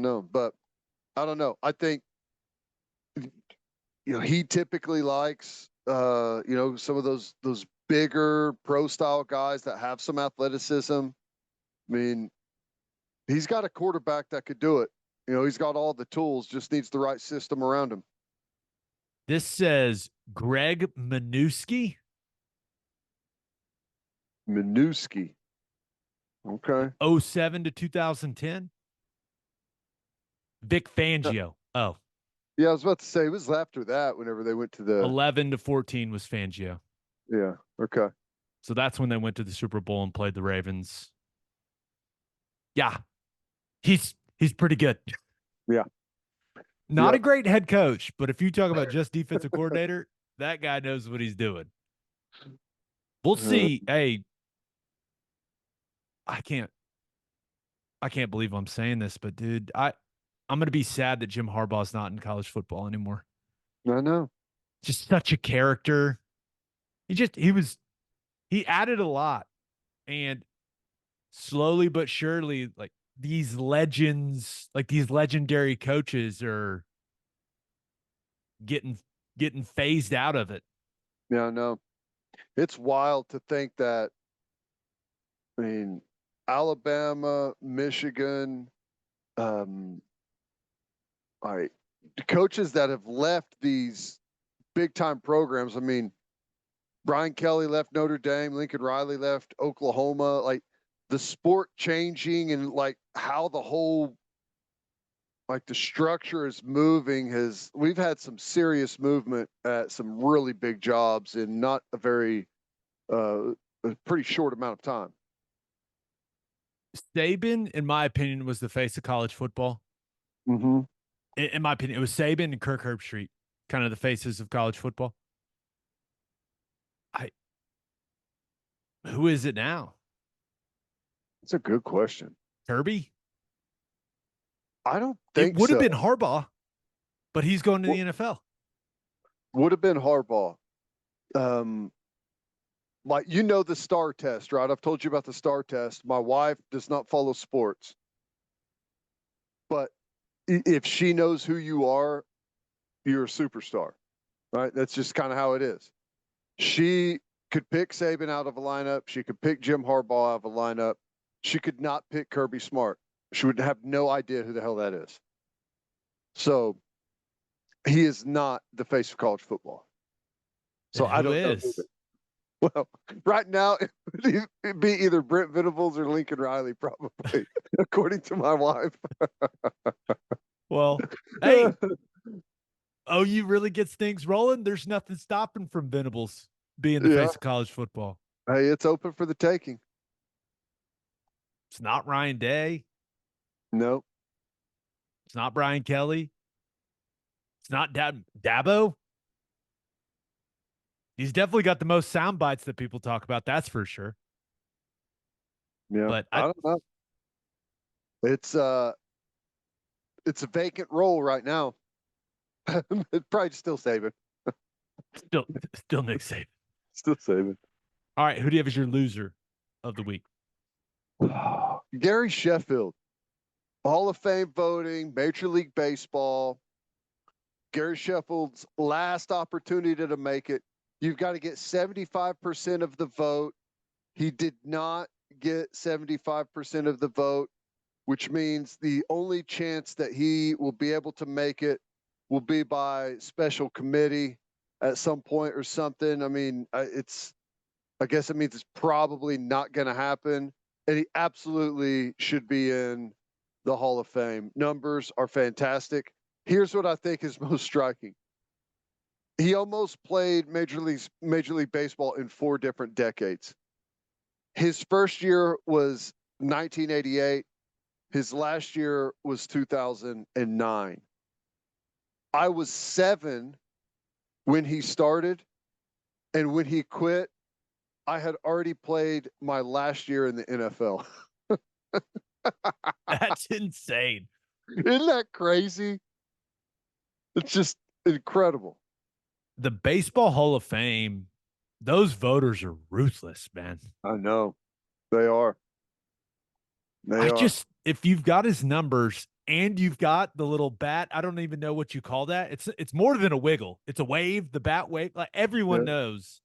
know, but I don't know. I think he typically likes some of those bigger pro style guys that have some athleticism. I mean, he's got a quarterback that could do it. He's got all the tools, just needs the right system around him. This says Greg Minuski. Minuski. Okay. 07 to 2010. Vic Fangio. Oh. Yeah, I was about to say it was after that whenever they went to the 11 to 14 was Fangio. Yeah. Okay. So that's when they went to the Super Bowl and played the Ravens. Yeah. He's pretty good. Yeah. Not a great head coach, but if you talk about just defensive coordinator, that guy knows what he's doing. We'll see. Hey, I can't believe I'm saying this, but dude, I'm going to be sad that Jim Harbaugh's not in college football anymore. I know. Just such a character. He added a lot, and slowly but surely, like these legends, like these legendary coaches are getting phased out of it. Yeah, I know. It's wild to think that, I mean, Alabama, Michigan, coaches that have left these big time programs. I mean, Brian Kelly left Notre Dame, Lincoln Riley left Oklahoma. Like the sport changing and like how the whole the structure is moving we've had some serious movement at some really big jobs in not a very a pretty short amount of time. Saban, in my opinion, was the face of college football. Mm-hmm. In my opinion, it was Saban and Kirk Herbstreit, kind of the faces of college football. Who is it now? That's a good question. Kirby? I don't think it would have been Harbaugh, but he's going to the NFL. would have been Harbaugh. Like, the STAR test, right? I've told you about the STAR test. My wife does not follow sports, but if she knows who you are, you're a superstar, right? That's just kind of how it is. She could pick Saban out of a lineup. She could pick Jim Harbaugh out of a lineup. She could not pick Kirby Smart. She would have no idea who the hell that is. So he is not the face of college football. So And I who don't know. is? Well, right now it'd be either Brent Venables or Lincoln Riley, probably, according to my wife. Well, hey, OU really gets things rolling. There's nothing stopping from Venables being the Yeah. face of college football. Hey, it's open for the taking. It's not Ryan Day. Nope. It's not Brian Kelly. It's not Dabo. He's definitely got the most sound bites that people talk about. That's for sure. Yeah. But I don't know. It's a vacant role right now. It's probably still Saban. still Nick Saban. Still Saban. All right, who do you have as your loser of the week? Gary Sheffield, Hall of Fame voting, Major League Baseball. Gary Sheffield's last opportunity to make it. You've got to get 75% of the vote. He did not get 75% of the vote, which means the only chance that he will be able to make it will be by special committee at some point or something. I mean, I guess it means it's probably not going to happen. And he absolutely should be in the Hall of Fame. Numbers are fantastic. Here's what I think is most striking. He almost played Major League Baseball in 4 different decades. His first year was 1988. His last year was 2009. I was 7 when he started, and when he quit, I had already played my last year in the NFL. That's insane. Isn't that crazy? It's just incredible. The Baseball Hall of Fame, those voters are ruthless, man. I know. They are. If you've got his numbers and you've got the little bat, I don't even know what you call that. It's more than a wiggle. It's a wave, the bat wave. Like everyone knows.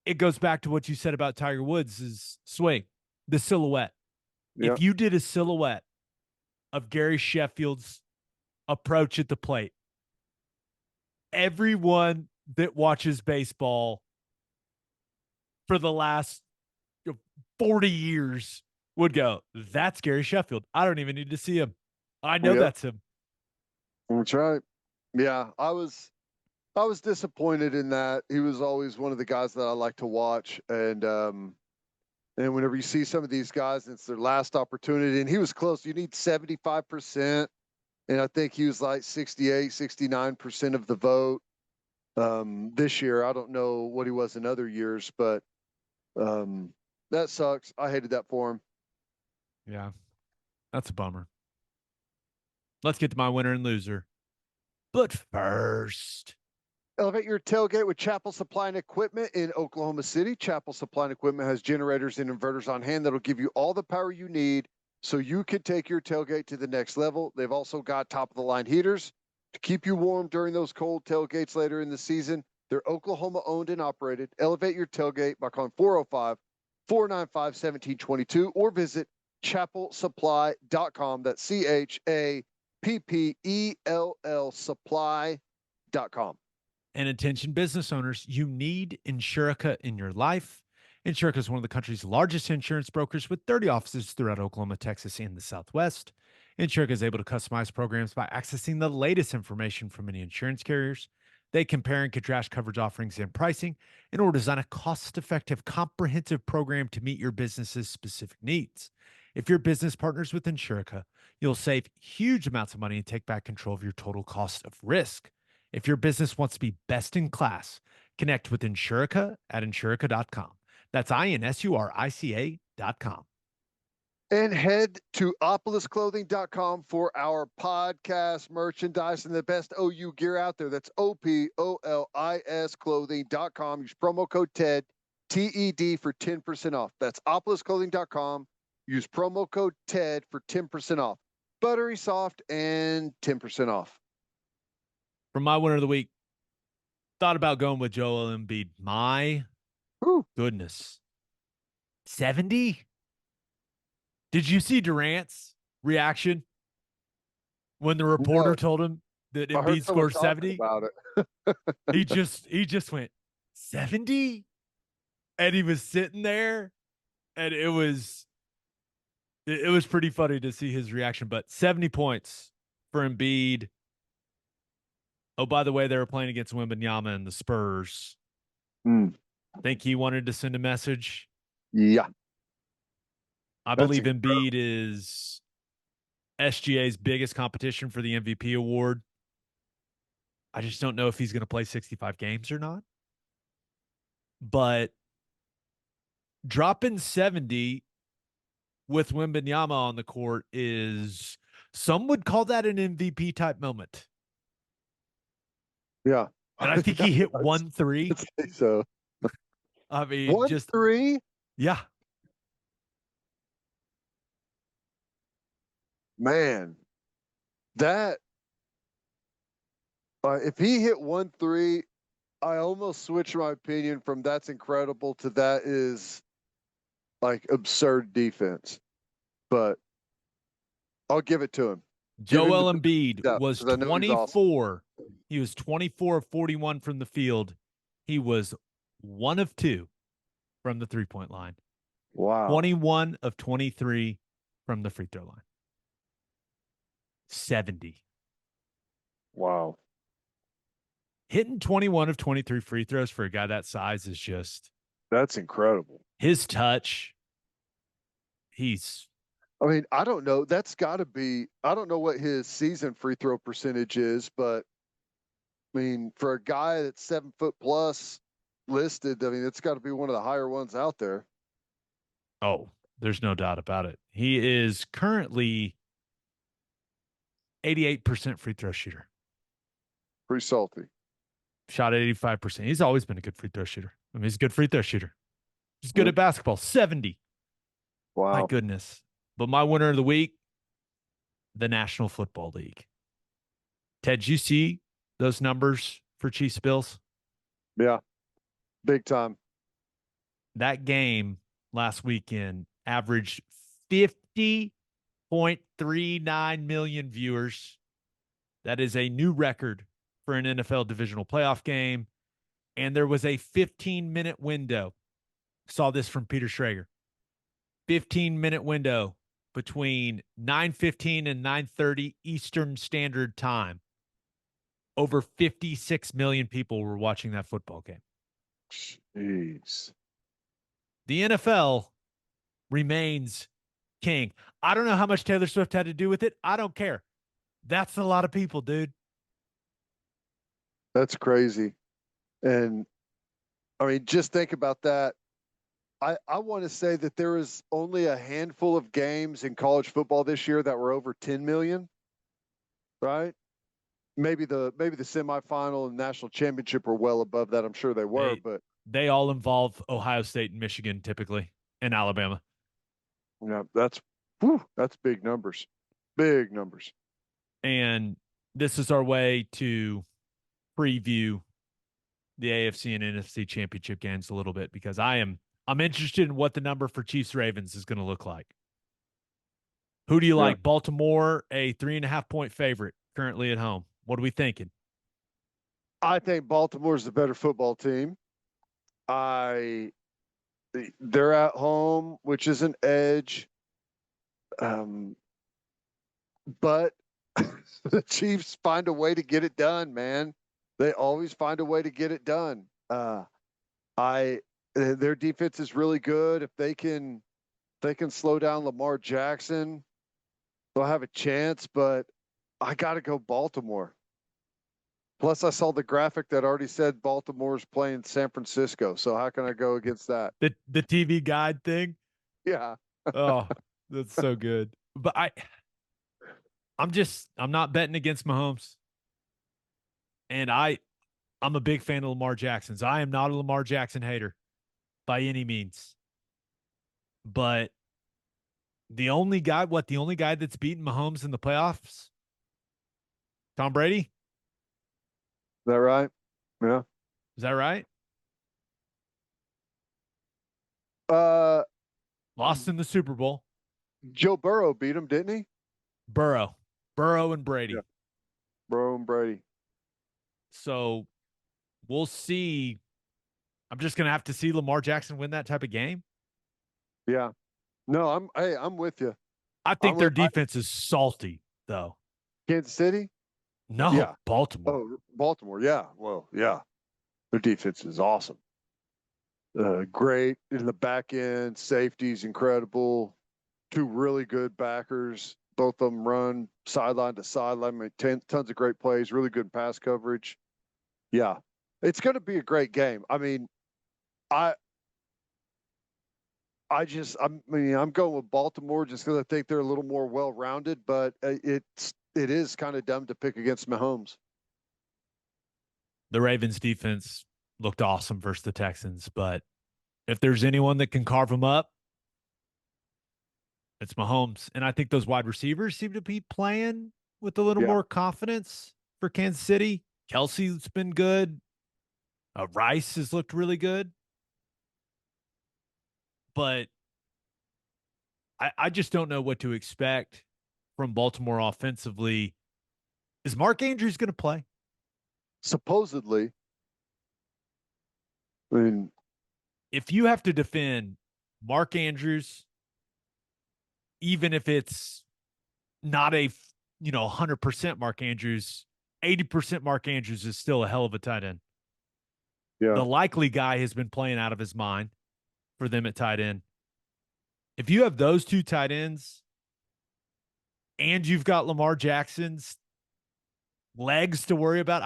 It goes back to what you said about Tiger Woods' swing, the silhouette. Yeah. If you did a silhouette of Gary Sheffield's approach at the plate, everyone that watches baseball for the last 40 years would go, that's Gary Sheffield. I don't even need to see him. I know that's him. That's right. Yeah, I was disappointed in that. He was always one of the guys that I like to watch. And whenever you see some of these guys, it's their last opportunity. And he was close. You need 75%. And I think he was like 68, 69% of the vote this year. I don't know what he was in other years, but that sucks. I hated that for him. Yeah, that's a bummer. Let's get to my winner and loser. But first, elevate your tailgate with Chapel Supply and Equipment in Oklahoma City. Chapel Supply and Equipment has generators and inverters on hand that'll give you all the power you need so you can take your tailgate to the next level. They've also got top-of-the-line heaters to keep you warm during those cold tailgates later in the season. They're Oklahoma-owned and operated. Elevate your tailgate by calling 405-495-1722 or visit chapelsupply.com. That's CHAPPELL supply.com. And attention business owners, you need Insurica in your life. Insurica is one of the country's largest insurance brokers with 30 offices throughout Oklahoma, Texas, and the Southwest. Insurica is able to customize programs by accessing the latest information from many insurance carriers. They compare and contrast coverage offerings and pricing in order to design a cost-effective, comprehensive program to meet your business's specific needs. If your business partners with Insurica, you'll save huge amounts of money and take back control of your total cost of risk. If your business wants to be best in class, connect with Insurica at Insurica.com. That's INSURICA.com. And head to opolisclothing.com for our podcast merchandise and the best OU gear out there. That's OPOLIS clothing.com. Use promo code TED, TED for 10% off. That's opolisclothing.com. Use promo code TED for 10% off. Buttery soft and 10% off. For my winner of the week, thought about going with Joel Embiid. My goodness. 70? Did you see Durant's reaction when the reporter told him that Embiid scored 70? About it. he just went 70, and he was sitting there, and it was pretty funny to see his reaction. But 70 points for Embiid. Oh, by the way, they were playing against Wembanyama and the Spurs. Think he wanted to send a message? Yeah. I believe Embiid is SGA's biggest competition for the MVP award. I just don't know if he's going to play 65 games or not. But dropping 70 with Wembanyama on the court is, some would call that an MVP type moment. Yeah. And I think he hit 1-3. So, I mean, 1-3? Yeah. Man, that if he hit 1-3, I almost switched my opinion from that's incredible to that is like absurd defense. But I'll give it to him. Joel Embiid was 24. Awesome. He was 24 of 41 from the field. He was 1 of 2 from the three-point line. Wow. 21 of 23 from the free throw line. 70. Wow. Hitting 21 of 23 free throws for a guy that size is just... That's incredible. His touch, I mean, I don't know. That's got to be... I don't know what his season free throw percentage is, but I mean, for a guy that's 7 foot plus listed, I mean, it's got to be one of the higher ones out there. Oh, there's no doubt about it. He is currently 88% free throw shooter. Pretty salty. Shot 85%. He's always been a good free throw shooter. I mean, he's a good free throw shooter. He's good at basketball. 70. Wow. My goodness. But my winner of the week, the National Football League. Ted, did you see those numbers for Chiefs Bills? Yeah. Big time. That game last weekend averaged 50.39 million viewers. That is a new record for an NFL divisional playoff game. And there was a 15-minute window. Saw this from Peter Schrager. 15-minute window between 9:15 and 9:30 Eastern Standard Time. Over 56 million people were watching that football game. Jeez. The NFL remains king. I don't know how much Taylor Swift had to do with it. I don't care. That's a lot of people, dude. That's crazy. And I mean, just think about that. I want to say that there is only a handful of games in college football this year that were over 10 million, right? Maybe the semifinal and national championship were well above that. I'm sure they were, but they all involve Ohio State and Michigan typically, and Alabama. Yeah, that's big numbers. Big numbers. And this is our way to preview the AFC and NFC championship games a little bit, because I'm interested in what the number for Chiefs Ravens is going to look like. Who do you like? Baltimore, a 3.5-point favorite currently at home. What are we thinking? I think Baltimore's the better football team. They're at home, which is an edge. But the Chiefs find a way to get it done, man. They always find a way to get it done. Their defense is really good. If they can slow down Lamar Jackson, they'll have a chance, but I got to go Baltimore. Plus, I saw the graphic that already said Baltimore's playing San Francisco. So how can I go against that? The TV guide thing? Yeah. Oh, That's so good. But I'm not betting against Mahomes. And I'm a big fan of Lamar Jackson's. I am not a Lamar Jackson hater by any means. But the only guy that's beaten Mahomes in the playoffs? Tom Brady? Is that right? Yeah. that right? Uh, Lost in the Super Bowl. Joe Burrow beat him, didn't he? Burrow. Burrow and Yeah. Brady. Burrow and Brady. So we'll see. I'm just gonna have to see Lamar Jackson win that type of game. Yeah. No, I'm with you. I I'm think their with defense is salty, though. Kansas City. No, Yeah. Baltimore. Oh, Baltimore. Yeah. Well, yeah. Their defense is awesome. Great in the back end. Safety's incredible. Two really good backers. Both of them run sideline to sideline. Tons of great plays. Really good pass coverage. Yeah, it's going to be a great game. I mean, I I'm going with Baltimore just because I think they're a little more well-rounded, but it is kind of dumb to pick against Mahomes. The Ravens defense looked awesome versus the Texans, but if there's anyone that can carve them up, it's Mahomes. And I think those wide receivers seem to be playing with a little Yeah, more confidence for Kansas City. Kelsey's been good. Rice has looked really good. But I just don't know what to expect from Baltimore offensively. Is Mark Andrews going to play? supposedly. I mean, If you have to defend Mark Andrews, even if it's not a 100% Mark Andrews, 80% Mark Andrews is still a hell of a tight end. yeah, The likely guy has been playing out of his mind for them at tight end. If you have those two tight ends and you've got Lamar Jackson's legs to worry about,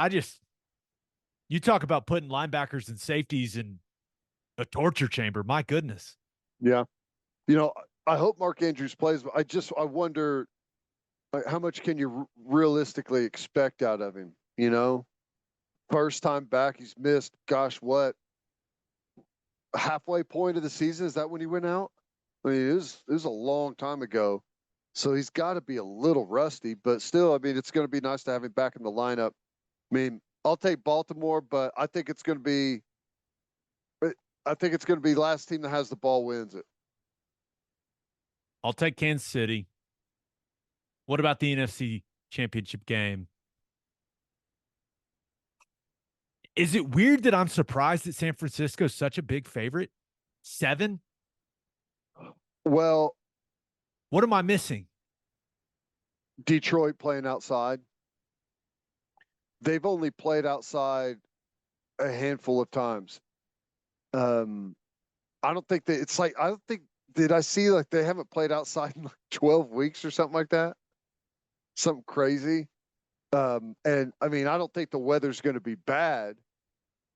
you talk about putting linebackers and safeties in a torture chamber. My goodness. yeah. I hope Mark Andrews plays, but I wonder how much can you realistically expect out of him? First time back, he's missed. Gosh, what halfway point of the season? Is that when he went out? I mean, it was a long time ago, so he's got to be a little rusty. But still, I mean, it's going to be nice to have him back in the lineup. I mean, I'll take Baltimore, but I think it's going to be. I think it's going to be last team that has the ball wins it. I'll take Kansas City. What about the NFC Championship game? Is it weird that I'm surprised that San Francisco is such a big favorite? 7? Well, What am I missing? Detroit playing outside. They've only played outside a handful of times. I don't think that it's like I don't think did I see like they haven't played outside in like 12 weeks or something like that? Something crazy. And I mean, I don't think the weather's going to be bad,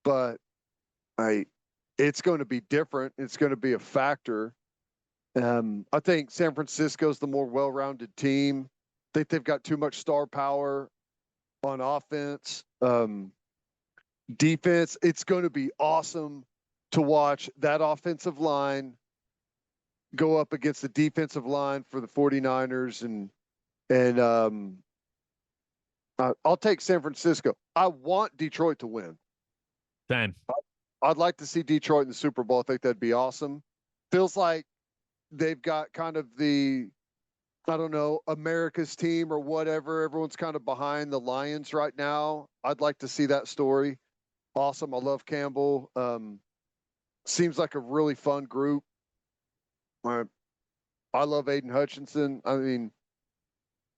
but it's going to be different. It's going to be a factor. I think San Francisco's the more well-rounded team. I think they've got too much star power on offense. Defense, it's going to be awesome to watch that offensive line go up against the defensive line for the 49ers and I'll take San Francisco. I want Detroit to win. Same. I'd like to see Detroit in the Super Bowl. I think that'd be awesome. Feels like they've got kind of I don't know, America's team or whatever. Everyone's kind of behind the Lions right now. I'd like to see that story. Awesome. I love Campbell. Seems like a really fun group. I love Aiden Hutchinson. I mean,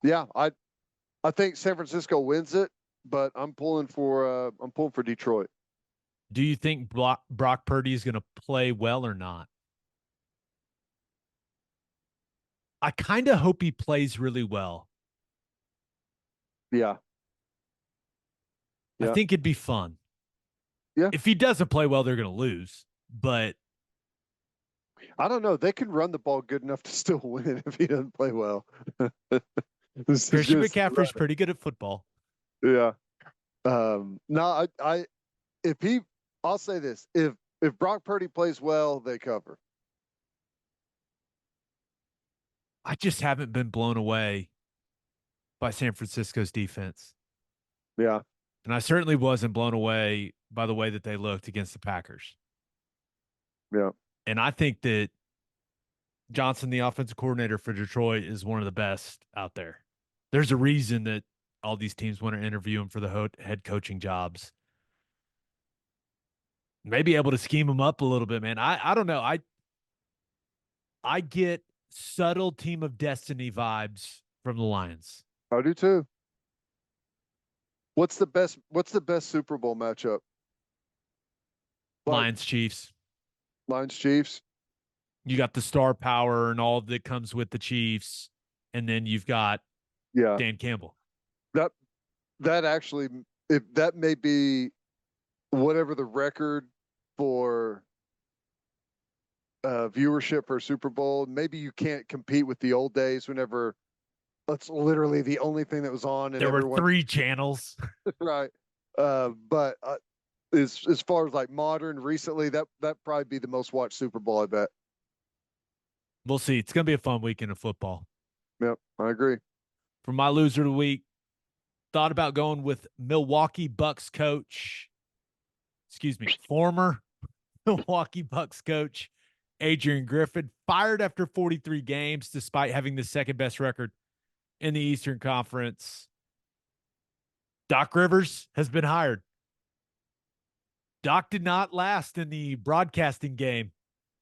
yeah, I think San Francisco wins it, but I'm pulling for Detroit. Do you think Brock Purdy is going to play well or not? I kind of hope he plays really well. Yeah. I think it'd be fun. Yeah. If he doesn't play well, they're going to lose. But I don't know. They can run the ball good enough to still win if he doesn't play well. Christian McCaffrey's pretty good at football. Yeah. No, if he, I'll say this: if Brock Purdy plays well, they cover. I just haven't been blown away by San Francisco's defense. Yeah. And I certainly wasn't blown away by the way that they looked against the Packers. Yeah. And I think that Johnson, the offensive coordinator for Detroit, is one of the best out there. There's a reason that all these teams want to interview him for the head coaching jobs. Maybe able to scheme him up a little bit, man. I don't know. I get subtle team of destiny vibes from the Lions. I do too. What's the best Super Bowl matchup? Lions Chiefs. Lions Chiefs. You got the star power and all that comes with the Chiefs, and then you've got Dan Campbell. That actually, if that may be whatever the record for viewership for Super Bowl, maybe you can't compete with the old days whenever that's literally the only thing that was on. And there were 3 channels. Right. But as far as like modern recently, that probably be the most watched Super Bowl, I bet. We'll see. It's going to be a fun weekend of football. Yep, I agree. For my loser of the week, thought about going with Milwaukee Bucks coach, former Milwaukee Bucks coach, Adrian Griffin, fired after 43 games despite having the second best record in the Eastern Conference. Doc Rivers has been hired. Doc did not last in the broadcasting game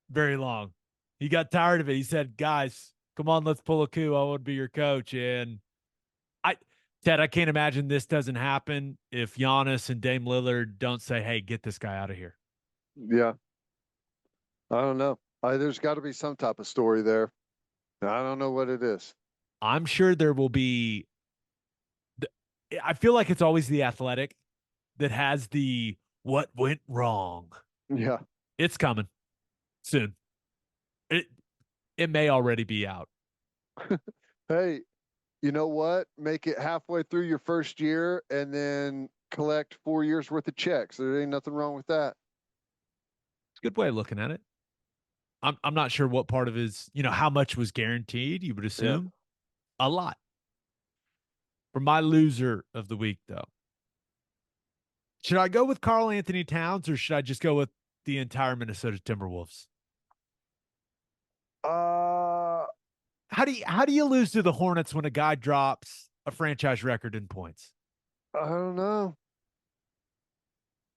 very long. He got tired of it. He said, guys, come on, let's pull a coup. I want to be your coach. And Ted, I can't imagine this doesn't happen if Giannis and Dame Lillard don't say, hey, get this guy out of here. Yeah. I don't know. There's got to be some type of story there. I don't know what it is. I'm sure there will be. I feel like it's always the Athletic that has the what went wrong. Yeah. It's coming soon. It may already be out. Hey, you know what? Make it halfway through your first year and then collect 4 years worth of checks. There ain't nothing wrong with that. It's a good way of looking at it. I'm not sure what part of his, how much was guaranteed. You would assume a lot. For my loser of the week, though, should I go with Karl Anthony Towns or should I just go with the entire Minnesota Timberwolves? How do you lose to the Hornets when a guy drops a franchise record in points? I don't know.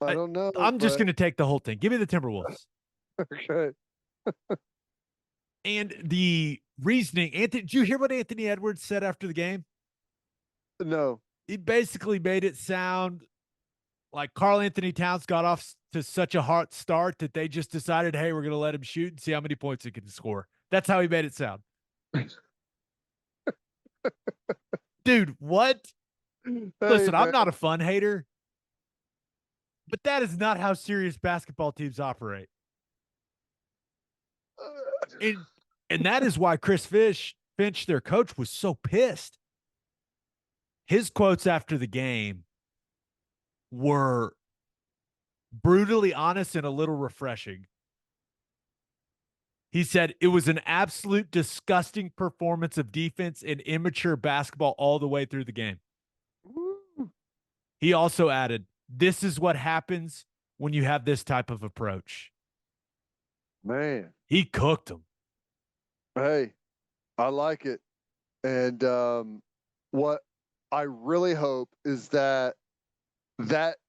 I don't know. I'm just going to take the whole thing. Give me the Timberwolves. Okay. And the reasoning, Anthony, did you hear what Anthony Edwards said after the game? No. He basically made it sound like Karl Anthony Towns got off to such a hot start that they just decided, hey, we're going to let him shoot and see how many points he can score. That's how he made it sound. Dude, what? Hey, listen, man. I'm not a fun hater, but that is not how serious basketball teams operate. And that is why Chris Finch, their coach, was so pissed. His quotes after the game were brutally honest and a little refreshing. He said it was an absolute disgusting performance of defense and immature basketball all the way through the game. Woo. He also added, this is what happens when you have this type of approach. Man. He cooked him. Hey, I like it. And what I really hope is that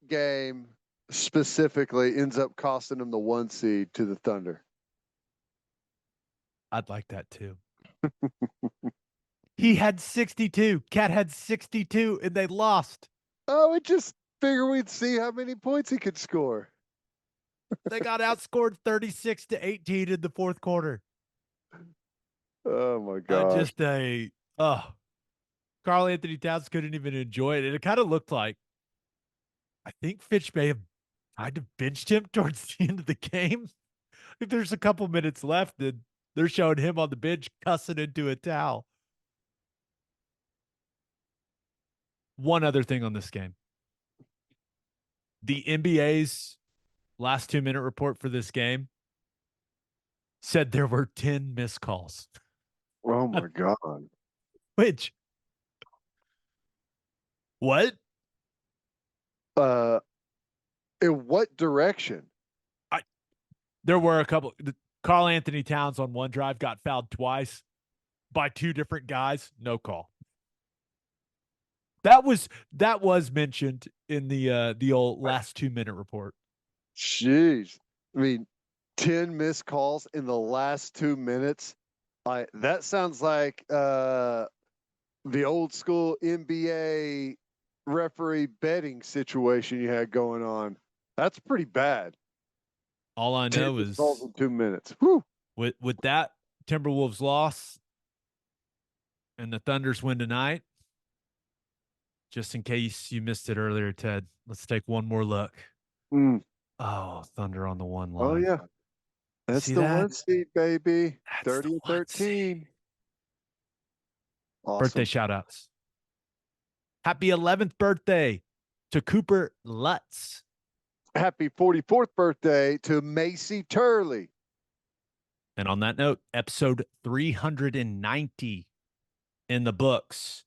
game specifically ends up costing him the 1 seed to the Thunder. I'd like that too. He had 62. Cat had 62, and they lost. Oh, I just figured we'd see how many points he could score. They got outscored 36-18 in the fourth quarter. Oh my God! Karl Anthony Towns couldn't even enjoy it, and it kind of looked like I think Fitch may have tried to benched him towards the end of the game. There's a couple minutes left, and they're showing him on the bench cussing into a towel. One other thing on this game. The NBA's last 2-minute report for this game said there were 10 missed calls. Oh my God. Which, what? In what direction? There were a couple. Karl Anthony Towns on one drive got fouled twice by two different guys. No call. That was mentioned in the old last 2-minute report. Jeez. I mean, 10 missed calls in the last 2 minutes. That sounds like the old school NBA referee betting situation you had going on. That's pretty bad. All I know is calls in 2 minutes. Whew. With that Timberwolves loss and the Thunder's win tonight, just in case you missed it earlier, Ted, let's take one more look. Oh, Thunder on the one line. Oh, yeah. That's See the that? 1 seed, baby. That's 30-13. Awesome. Birthday shout outs. Happy 11th birthday to Cooper Lutz. Happy 44th birthday to Macy Turley. And on that note, episode 390 in the books.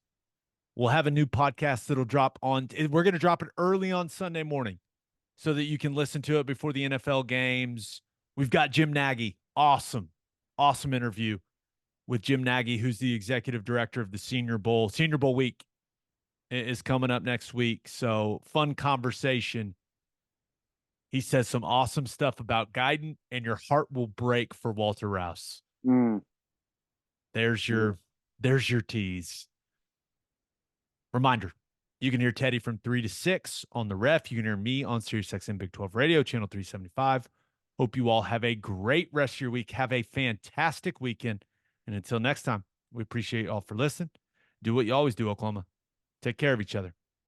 We'll have a new podcast that'll drop on. We're going to drop it early on Sunday morning so that you can listen to it before the NFL games. We've got Jim Nagy. Awesome interview with Jim Nagy, who's the executive director of the Senior Bowl. Senior Bowl week is coming up next week. So fun conversation. He says some awesome stuff about Guyton, and your heart will break for Walter Rouse. There's your tease. Reminder, you can hear Teddy from 3 to 6 on the Ref. You can hear me on SiriusXM Big 12 Radio, channel 375. Hope you all have a great rest of your week. Have a fantastic weekend. And until next time, we appreciate you all for listening. Do what you always do, Oklahoma. Take care of each other.